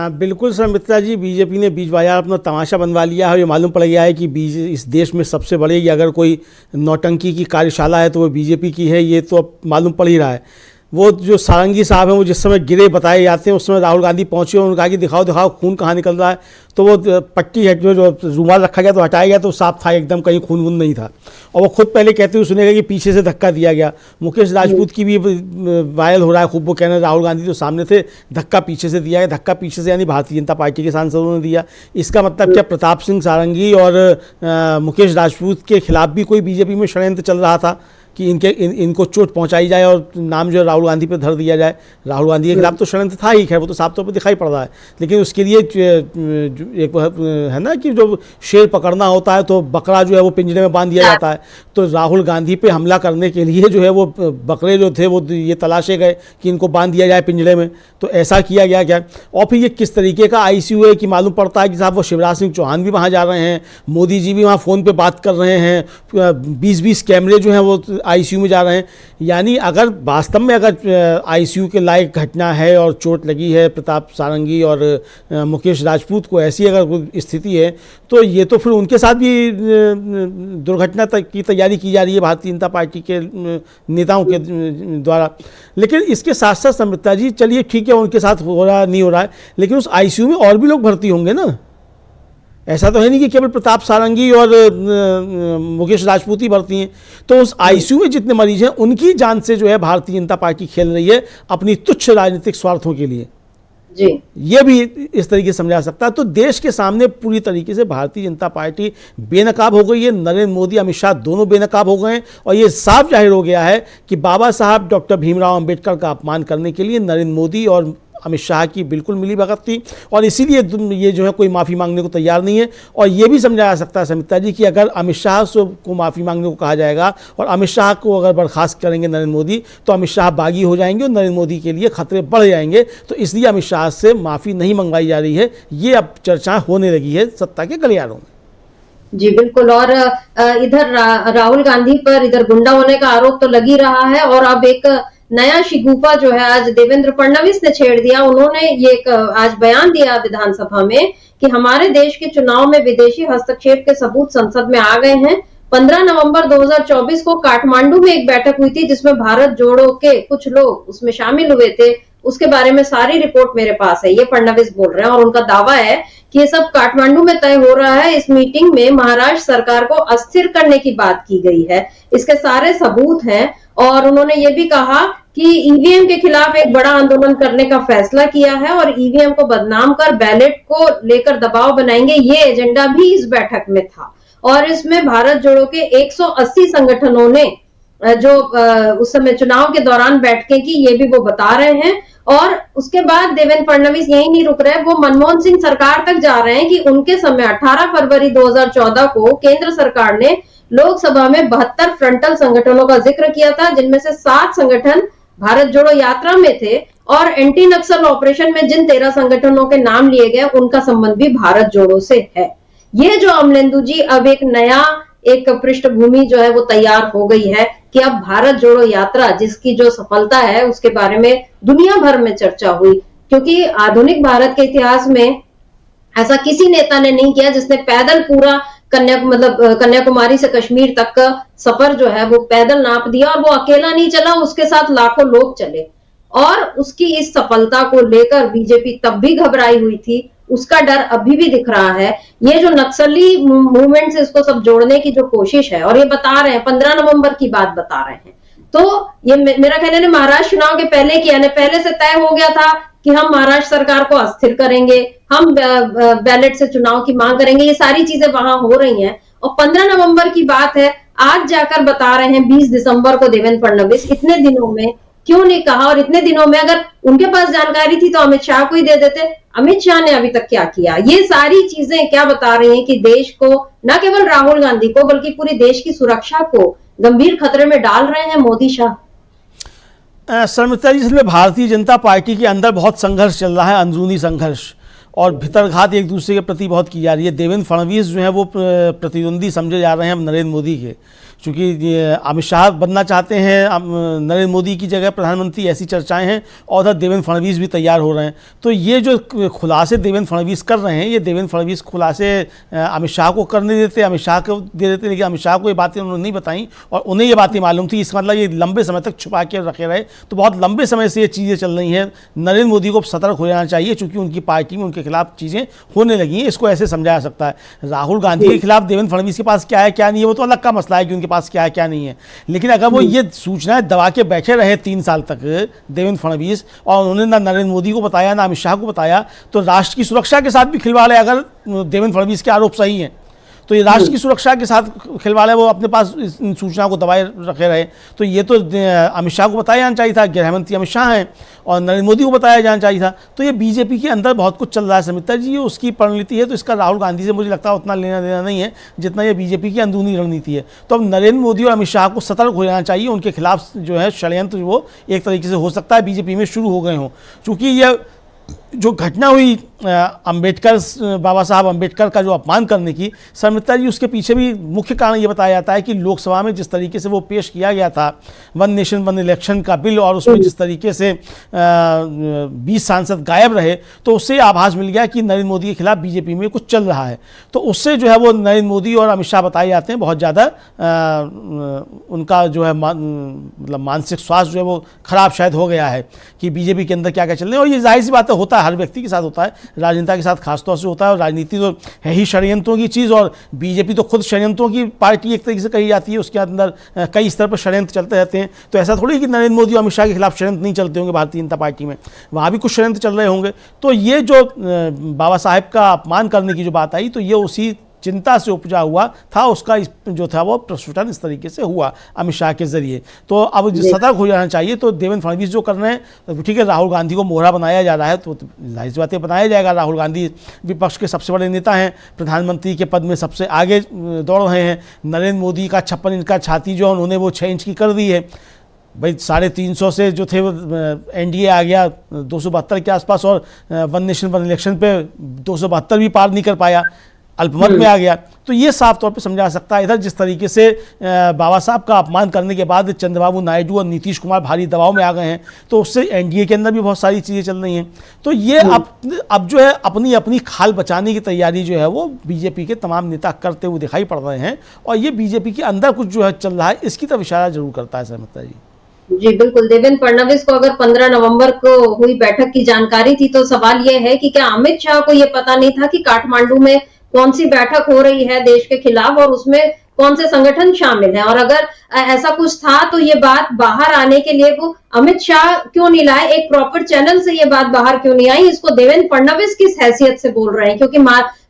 बिल्कुल सर मित्रा जी, बीजेपी ने बीच बाजार अपना तमाशा बनवा लिया है। ये मालूम पड़ गया है कि इस देश में सबसे बड़ी अगर कोई नौटंकी की कार्यशाला है तो वो बीजेपी की है। ये तो अब मालूम पड़ ही रहा है। वो जो सारंगी साहब हैं वो जिस समय गिरे बताए जाते हैं, उस समय राहुल गांधी पहुंचे और उन्होंने कहा कि दिखाओ दिखाओ खून कहाँ निकल रहा है। तो वो पट्टी है जो रुमाल रखा गया तो हटाया गया तो साफ था एकदम, कहीं खून वून नहीं था। और वो खुद पहले कहते हुए सुनेगा कि पीछे से धक्का दिया गया। मुकेश राजपूत की भी वायरल हो रहा है खूब, वो कहना राहुल गांधी तो सामने थे, धक्का पीछे से दिया गया। धक्का पीछे से यानी भारतीय जनता पार्टी के सांसदों ने दिया। इसका मतलब क्या प्रताप सिंह सारंगी और मुकेश राजपूत के खिलाफ भी कोई बीजेपी में षड्यंत्र चल रहा था कि इनको चोट पहुंचाई जाए और नाम जो है राहुल गांधी पे धर दिया जाए? राहुल गांधी के खिलाफ तो षड्यंत्र था ही, खैर वो तो साफ तौर पर दिखाई पड़ रहा है। लेकिन उसके लिए एक है ना कि जो शेर पकड़ना होता है तो बकरा जो है वो पिंजरे में बांध दिया जाता है। तो राहुल गांधी पे हमला करने के लिए जो है वो बकरे जो थे वो ये तलाशे गए कि इनको बांध दिया जाए पिंजरे में। तो ऐसा किया गया क्या? और फिर ये किस तरीके का आईसीयू है कि मालूम पड़ता है कि साहब वो शिवराज सिंह चौहान भी वहाँ जा रहे हैं, मोदी जी भी वहाँ फ़ोन पर बात कर रहे हैं, 20-20 कैमरे जो हैं वो आईसीयू में जा रहे हैं। यानी अगर वास्तव में अगर आईसीयू के लायक घटना है और चोट लगी है प्रताप सारंगी और मुकेश राजपूत को, ऐसी अगर स्थिति है तो ये तो फिर उनके साथ भी दुर्घटना तक की तैयारी की जा रही है भारतीय जनता पार्टी के नेताओं के द्वारा। लेकिन इसके साथ साथ समृद्धा जी, चलिए ठीक है उनके साथ हो रहा नहीं हो रहा है, लेकिन उस आईसीयू में और भी लोग भर्ती होंगे ना। ऐसा तो है नहीं कि केवल प्रताप सारंगी और मुकेश राजपूत ही भर्ती हैं। तो उस आईसीयू में जितने मरीज हैं उनकी जान से जो है भारतीय जनता पार्टी खेल रही है अपनी तुच्छ राजनीतिक स्वार्थों के लिए जी। ये भी इस तरीके से समझा सकता है। तो देश के सामने पूरी तरीके से भारतीय जनता पार्टी बेनकाब हो गई है। नरेंद्र मोदी, अमित शाह दोनों बेनकाब हो गए हैं और ये साफ जाहिर हो गया है कि बाबा साहब डॉक्टर भीमराव अंबेडकर का अपमान करने के लिए नरेंद्र मोदी और अमित शाह की बिल्कुल मिली भगत थी और इसीलिए ये जो है कोई माफ़ी मांगने को तैयार नहीं है। और ये भी समझा जा सकता है समिता जी कि अगर अमित शाह को माफ़ी मांगने को कहा जाएगा और अमित शाह को अगर बर्खास्त करेंगे नरेंद्र मोदी तो अमित शाह बागी हो जाएंगे और नरेंद्र मोदी के लिए खतरे बढ़ जाएंगे। तो इसलिए अमित शाह से माफ़ी नहीं मंगवाई जा रही है। ये अब चर्चा होने लगी है सत्ता के गलियारों में। जी बिल्कुल। और इधर राहुल गांधी पर इधर गुंडा होने का आरोप तो लग ही रहा है और अब एक नया शिगुफा जो है आज देवेंद्र फडणवीस ने छेड़ दिया। उन्होंने ये आज बयान दिया विधानसभा में कि हमारे देश के चुनाव में विदेशी हस्तक्षेप के सबूत संसद में आ गए हैं। 15 नवंबर 2024 को काठमांडू में एक बैठक हुई थी जिसमें भारत जोड़ो के कुछ लोग उसमें शामिल हुए थे। उसके बारे में सारी रिपोर्ट मेरे पास है, ये फडणवीस बोल रहे हैं और उनका दावा है कि ये सब काठमांडू में तय हो रहा है। इस मीटिंग में महाराष्ट्र सरकार को अस्थिर करने की बात की गई है, इसके सारे सबूत हैं। और उन्होंने ये भी कहा कि ईवीएम के खिलाफ एक बड़ा आंदोलन करने का फैसला किया है और ईवीएम को बदनाम कर बैलेट को लेकर दबाव बनाएंगे, ये एजेंडा भी इस बैठक में था। और इसमें भारत जोड़ो के 180 संगठनों ने जो उस समय चुनाव के दौरान बैठकें की, ये भी वो बता रहे हैं। और उसके बाद देवेंद्र फडणवीस यही नहीं रुक रहे, वो मनमोहन सिंह सरकार तक जा रहे हैं कि उनके समय 18 फरवरी 2014 को केंद्र सरकार ने लोकसभा में 72 फ्रंटल संगठनों का जिक्र किया था, जिनमें से 7 संगठन भारत जोड़ो यात्रा में थे और एंटी नक्सल ऑपरेशन में जिन 13 संगठनों के नाम लिए गए उनका संबंध भी भारत जोड़ो से है। ये जो अमलेंदु जी अब एक नया एक पृष्ठभूमि जो है वो तैयार हो गई है कि अब भारत जोड़ो यात्रा जिसकी जो सफलता है उसके बारे में दुनिया भर में चर्चा हुई, क्योंकि आधुनिक भारत के इतिहास में ऐसा किसी नेता ने नहीं किया जिसने पैदल पूरा कन्याकुमारी से कश्मीर तक का सफर जो है वो पैदल नाप दिया, और वो अकेला नहीं चला, उसके साथ लाखों लोग चले। और उसकी इस सफलता को लेकर बीजेपी तब भी घबराई हुई थी, उसका डर अभी भी दिख रहा है। ये जो नक्सली मूवमेंट से इसको सब जोड़ने की जो कोशिश है, और ये बता रहे हैं 15 नवंबर की बात बता रहे हैं, तो ये मेरा कहना है महाराष्ट्र चुनाव के पहले किया, पहले से तय हो गया था कि हम महाराष्ट्र सरकार को अस्थिर करेंगे, हम बैलेट से चुनाव की मांग करेंगे, ये सारी चीजें वहां हो रही हैं। और 15 नवंबर की बात है, आज जाकर बता रहे हैं 20 दिसंबर को देवेंद्र फडणवीस, इतने दिनों में क्यों नहीं कहा? और इतने दिनों में अगर उनके पास जानकारी थी तो अमित शाह को ही दे देते। अमित शाह ने अभी तक क्या किया? ये सारी चीजें क्या बता रही हैं कि देश को, न केवल राहुल गांधी को बल्कि पूरी देश की सुरक्षा को गंभीर खतरे में डाल रहे हैं मोदी शाह। शर्मिष्ठा जी, इसमें भारतीय जनता पार्टी के अंदर बहुत संघर्ष चल रहा है, अंदरूनी संघर्ष, और भितरघात एक दूसरे के प्रति बहुत की जा रही है। देवेंद्र फडणवीस जो है वो प्रतिद्वंदी समझे जा रहे हैं नरेंद्र मोदी के, क्योंकि अमित शाह बनना चाहते हैं नरेंद्र मोदी की जगह प्रधानमंत्री, ऐसी चर्चाएं हैं, और उधर देवेंद्र फडणवीस भी तैयार हो रहे हैं। तो ये जो खुलासे देवेंद्र फडणवीस कर रहे हैं, ये देवेंद्र फडणवीस खुलासे अमित शाह को करने देते, अमित शाह को दे देते, लेकिन अमित शाह को ये बातें उन्होंने नहीं बताई और उन्हें ये बातें मालूम थी। इसका मतलब ये लंबे समय तक छुपा के रखे रहे, तो बहुत लंबे समय से ये चीज़ें चल रही हैं। नरेंद्र मोदी को सतर्क हो जाना चाहिए, चूँकि उनकी पार्टी में उनके खिलाफ चीज़ें होने लगी हैं। इसको ऐसे समझाया सकता है। राहुल गांधी के खिलाफ देवेंद्र फडणवीस के पास क्या है क्या नहीं है वो तो अलग का मसला है कि उनके पास क्या है क्या नहीं है, लेकिन अगर वो ये सूचनाएं दबा के बैठे रहे 3 साल तक देवेंद्र फडणवीस, और उन्होंने ना नरेंद्र मोदी को बताया ना अमित शाह को बताया, तो राष्ट्र की सुरक्षा के साथ भी खिलवाड़ है। अगर देवेंद्र फडणवीस के आरोप सही हैं तो ये राष्ट्र की सुरक्षा के साथ खिलवाड़ है, वो अपने पास इन सूचना को दबाए रखे रहे। तो ये तो अमित शाह को बताया जाना चाहिए था, गृह मंत्री अमित शाह हैं, और नरेंद्र मोदी को बताया जाना चाहिए था। तो ये बीजेपी के अंदर बहुत कुछ चल रहा है शर्मिष्ठा जी, ये उसकी रणनीति है। तो इसका राहुल गांधी से मुझे लगता है उतना लेना देना नहीं है जितना ये बीजेपी की अंदरूनी रणनीति है। तो अब नरेंद्र मोदी और अमित शाह को सतर्क हो जाना चाहिए। उनके खिलाफ जो है षड्यंत्र वो एक तरीके से हो सकता है बीजेपी में शुरू हो गए हों, चूँकि ये जो घटना हुई अंबेडकर, बाबा साहब अंबेडकर का जो अपमान करने की, शर्मिष्ठा जी, उसके पीछे भी मुख्य कारण ये बताया जाता है कि लोकसभा में जिस तरीके से वो पेश किया गया था वन नेशन वन इलेक्शन का बिल, और उसमें जिस तरीके से 20 सांसद गायब रहे, तो उससे आभास मिल गया कि नरेंद्र मोदी के खिलाफ बीजेपी में कुछ चल रहा है। तो उससे जो है वो नरेंद्र मोदी और अमित शाह बताए जाते हैं बहुत ज़्यादा उनका जो है मतलब मानसिक स्वास्थ्य जो है वो खराब शायद हो गया है कि बीजेपी के अंदर क्या क्या चल रहे हैं। और ये जाहिर सी बात होता है, हर व्यक्ति के साथ होता है, राजनेता के साथ खासतौर से होता है। और राजनीति तो है ही षड्यंत्रों की चीज़, और बीजेपी तो खुद षड्यंत्रों की पार्टी एक तरीके से कही जाती है। उसके अंदर कई स्तर पर षड्यंत्र चलते रहते हैं। तो ऐसा थोड़ी कि नरेंद्र मोदी और अमित शाह के खिलाफ षड्यंत्र नहीं चलते होंगे भारतीय जनता पार्टी में, वहाँ भी कुछ षड्यंत्र चल रहे होंगे। तो ये जो बाबा साहेब का अपमान करने की जो बात आई, तो ये उसी चिंता से उपजा हुआ था, उसका जो था वो प्रस्फुटन इस तरीके से हुआ अमित शाह के जरिए। तो अब सतर्क हो जाना चाहिए। तो देवेंद्र फडणवीस जो कर रहे हैं, ठीक है, राहुल गांधी को मोहरा बनाया जा रहा है, तो जाहिर सी बातें बनाया जाएगा। राहुल गांधी विपक्ष के सबसे बड़े नेता हैं, प्रधानमंत्री के पद में सबसे आगे दौड़ रहे हैं। नरेंद्र मोदी का 56 इंच का छाती जो उन्होंने वो 6 इंच की कर दी है। भाई 350 से जो थे वो एनडीए आ गया 272 के आसपास, और वन नेशन वन इलेक्शन पे 272 भी पार नहीं कर पाया, अल्पमत में आ गया। तो ये साफ तौर पे समझा सकता है। इधर जिस तरीके से बाबा साहब का अपमान करने के बाद चंद्रबाबू नायडू और नीतीश कुमार भारी दबाव में आ गए हैं, तो उससे एनडीए के अंदर भी बहुत सारी चीज़ें चल रही हैं। तो ये अब जो है अपनी अपनी खाल बचाने की तैयारी जो है वो बीजेपी के तमाम नेता करते हुए दिखाई पड़ रहे हैं, और ये बीजेपी के अंदर कुछ जो है चल रहा है, इसकी तरफ इशारा जरूर करता है शर्मिष्ठा जी। जी बिल्कुल, देवेंद्र फडणवीस को अगर 15 नवंबर को हुई बैठक की जानकारी थी, तो सवाल यह है कि क्या अमित शाह को यह पता नहीं था कि काठमांडू में कौन सी बैठक हो रही है देश के खिलाफ, और उसमें कौन से संगठन शामिल हैं? और अगर ऐसा कुछ था तो ये बात बाहर आने के लिए वो अमित शाह क्यों नहीं लाए, एक प्रॉपर चैनल से ये बात बाहर क्यों नहीं आई? इसको देवेंद्र फडणवीस किस हैसियत से बोल रहे हैं? क्योंकि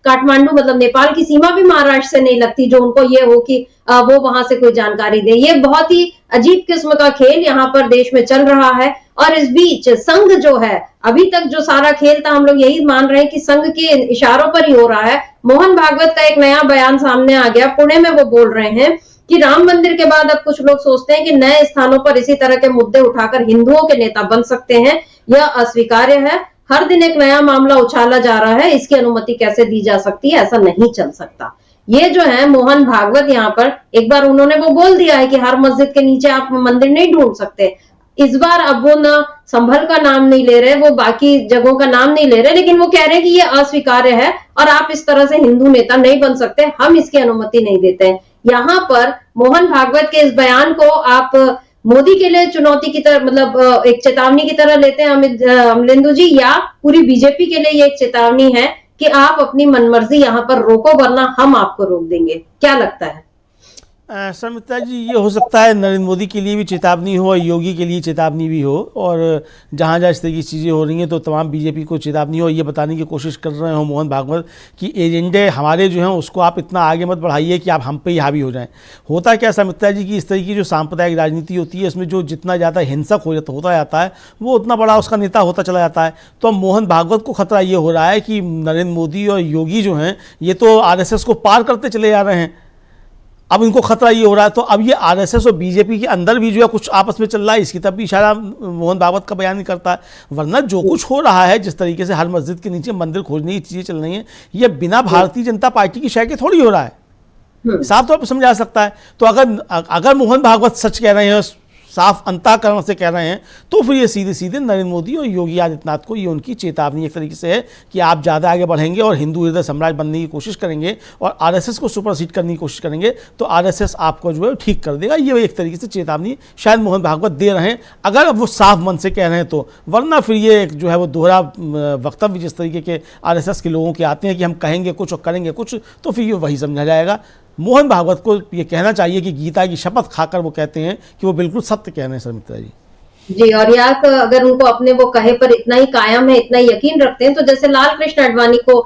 काठमांडू मतलब नेपाल की सीमा भी महाराष्ट्र से नहीं लगती, जो उनको ये हो कि वो वहां से कोई जानकारी दे। ये बहुत ही अजीब किस्म का खेल यहाँ पर देश में चल रहा है। और इस बीच संघ जो है, अभी तक जो सारा खेल था, हम लोग यही मान रहे हैं कि संघ के इशारों पर ही हो रहा है। मोहन भागवत का एक नया बयान सामने आ गया, पुणे में वो बोल रहे हैं कि राम मंदिर के बाद अब कुछ लोग सोचते हैं कि नए स्थानों पर इसी तरह के मुद्दे उठाकर हिंदुओं के नेता बन सकते हैं। यह अस्वीकार्य है। हर दिन एक नया मामला उछाला जा रहा है, इसकी अनुमति कैसे दी जा सकती है? ऐसा नहीं चल सकता। ये जो है मोहन भागवत यहाँ पर एक बार उन्होंने वो बोल दिया है कि हर मस्जिद के नीचे आप मंदिर नहीं ढूंढ सकते। इस बार अब वो ना संभल का नाम नहीं ले रहे, वो बाकी जगहों का नाम नहीं ले रहे, लेकिन वो कह रहे हैं कि ये अस्वीकार्य है और आप इस तरह से हिंदू नेता नहीं बन सकते, हम इसकी अनुमति नहीं देते हैं। यहाँ पर मोहन भागवत के इस बयान को आप मोदी के लिए चुनौती की तरह, मतलब एक चेतावनी की तरह लेते हैं अमलेंदु जी, या पूरी बीजेपी के लिए ये एक चेतावनी है कि आप अपनी मनमर्जी यहाँ पर रोको वरना हम आपको रोक देंगे? क्या लगता है? शर्मिष्ठा जी, ये हो सकता है नरेंद्र मोदी के लिए भी चेतावनी हो और योगी के लिए चेतावनी भी हो, और जहाँ जहाँ इस तरह की चीज़ें हो रही हैं तो तमाम बीजेपी को चेतावनी हो, ये बताने की कोशिश कर रहे हो मोहन भागवत कि एजेंडे हमारे जो हैं उसको आप इतना आगे मत बढ़ाइए कि आप हम पे ही हावी हो जाएं। होता क्या शर्मिष्ठा जी कि इस तरह की जो सांप्रदायिक राजनीति होती है इसमें जो जितना ज़्यादा हिंसक होता जाता है वो उतना बड़ा उसका नेता होता चला जाता है। तो अब मोहन भागवत को खतरा ये हो रहा है कि नरेंद्र मोदी और योगी जो हैं ये तो आरएसएस को पार करते चले जा रहे हैं, अब इनको खतरा ये हो रहा है। तो अब ये आरएसएस और बीजेपी के अंदर भी जो है कुछ आपस में चल रहा है, इसकी तरफ भी इशारा मोहन भागवत का बयान नहीं करता है। वरना जो कुछ हो रहा है, जिस तरीके से हर मस्जिद के नीचे मंदिर खोजने की चीज़ें चल रही हैं, ये बिना भारतीय जनता पार्टी की शय के थोड़ी हो रहा है, साफ तौर पर समझा सकता है। तो अगर मोहन भागवत सच कह रहे हैं, साफ अंतःकरण से कह रहे हैं, तो फिर ये सीधे सीधे नरेंद्र मोदी और योगी आदित्यनाथ को ये उनकी चेतावनी एक तरीके से है कि आप ज़्यादा आगे बढ़ेंगे और हिंदू हृदय साम्राज्य बनने की कोशिश करेंगे और आरएसएस को सुपरसीड करने की कोशिश करेंगे तो आरएसएस आपको जो है ठीक कर देगा। ये एक तरीके से चेतावनी शायद मोहन भागवत दे रहे हैं, अगर वो साफ मन से कह रहे हैं तो। वरना फिर ये जो है वो दोहरा वक्तव्य जिस तरीके के आरएसएस के लोगों के आते हैं कि हम कहेंगे कुछ और करेंगे कुछ, तो फिर ये वही समझा जाएगा। मोहन भागवत को ये कहना चाहिए कि गीता की शपथ खाकर वो कहते हैं कि वो बिल्कुल सत्य कह रहे हैं शर्मिष्ठा जी। जी, और या अगर उनको अपने वो कहे पर इतना ही कायम है, इतना यकीन रखते हैं, तो जैसे लाल कृष्ण आडवाणी को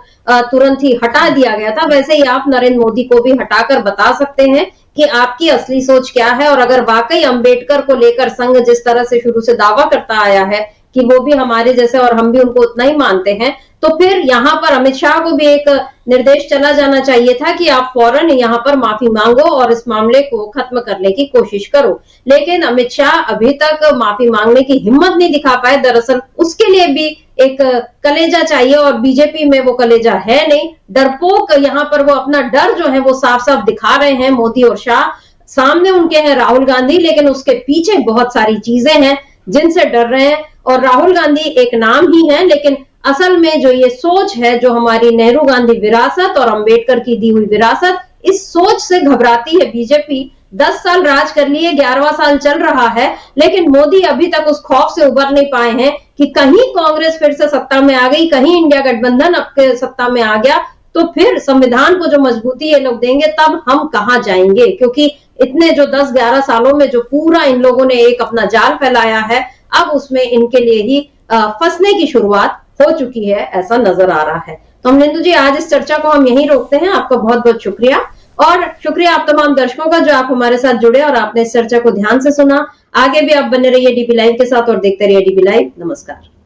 तुरंत ही हटा दिया गया था, वैसे ही आप नरेंद्र मोदी को भी हटाकर बता सकते हैं कि आपकी असली सोच क्या है। और अगर वाकई अंबेडकर को लेकर संघ जिस तरह से शुरू से दावा करता आया है कि वो भी हमारे जैसे और हम भी उनको उतना ही मानते हैं, तो फिर यहाँ पर अमित शाह को भी एक निर्देश चला जाना चाहिए था कि आप फौरन यहाँ पर माफी मांगो और इस मामले को खत्म करने की कोशिश करो। लेकिन अमित शाह अभी तक माफी मांगने की हिम्मत नहीं दिखा पाए। दरअसल उसके लिए भी एक कलेजा चाहिए और बीजेपी में वो कलेजा है नहीं। डरपोक यहाँ पर वो अपना डर जो है वो साफ साफ दिखा रहे हैं मोदी और शाह। सामने उनके हैं राहुल गांधी, लेकिन उसके पीछे बहुत सारी चीजें हैं जिनसे डर रहे हैं। और राहुल गांधी एक नाम ही है, लेकिन असल में जो ये सोच है, जो हमारी नेहरू गांधी विरासत और अंबेडकर की दी हुई विरासत, इस सोच से घबराती है बीजेपी। 10 साल राज कर लिए, 11वां साल चल रहा है, लेकिन मोदी अभी तक उस खौफ से उबर नहीं पाए हैं कि कहीं कांग्रेस फिर से सत्ता में आ गई, कहीं इंडिया गठबंधन अब सत्ता में आ गया तो फिर संविधान को जो मजबूती ये लोग देंगे तब हम कहां जाएंगे। क्योंकि इतने जो 10-11 सालों में जो पूरा इन लोगों ने एक अपना जाल फैलाया है, अब उसमें इनके लिए ही फंसने की शुरुआत हो चुकी है, ऐसा नजर आ रहा है। तो अमलेंदु जी, आज इस चर्चा को हम यहीं रोकते हैं। आपका बहुत बहुत शुक्रिया, और शुक्रिया आप तमाम दर्शकों का जो आप हमारे साथ जुड़े और आपने इस चर्चा को ध्यान से सुना। आगे भी आप बने रहिए डीबी लाइव के साथ और देखते रहिए डीबी लाइव। नमस्कार।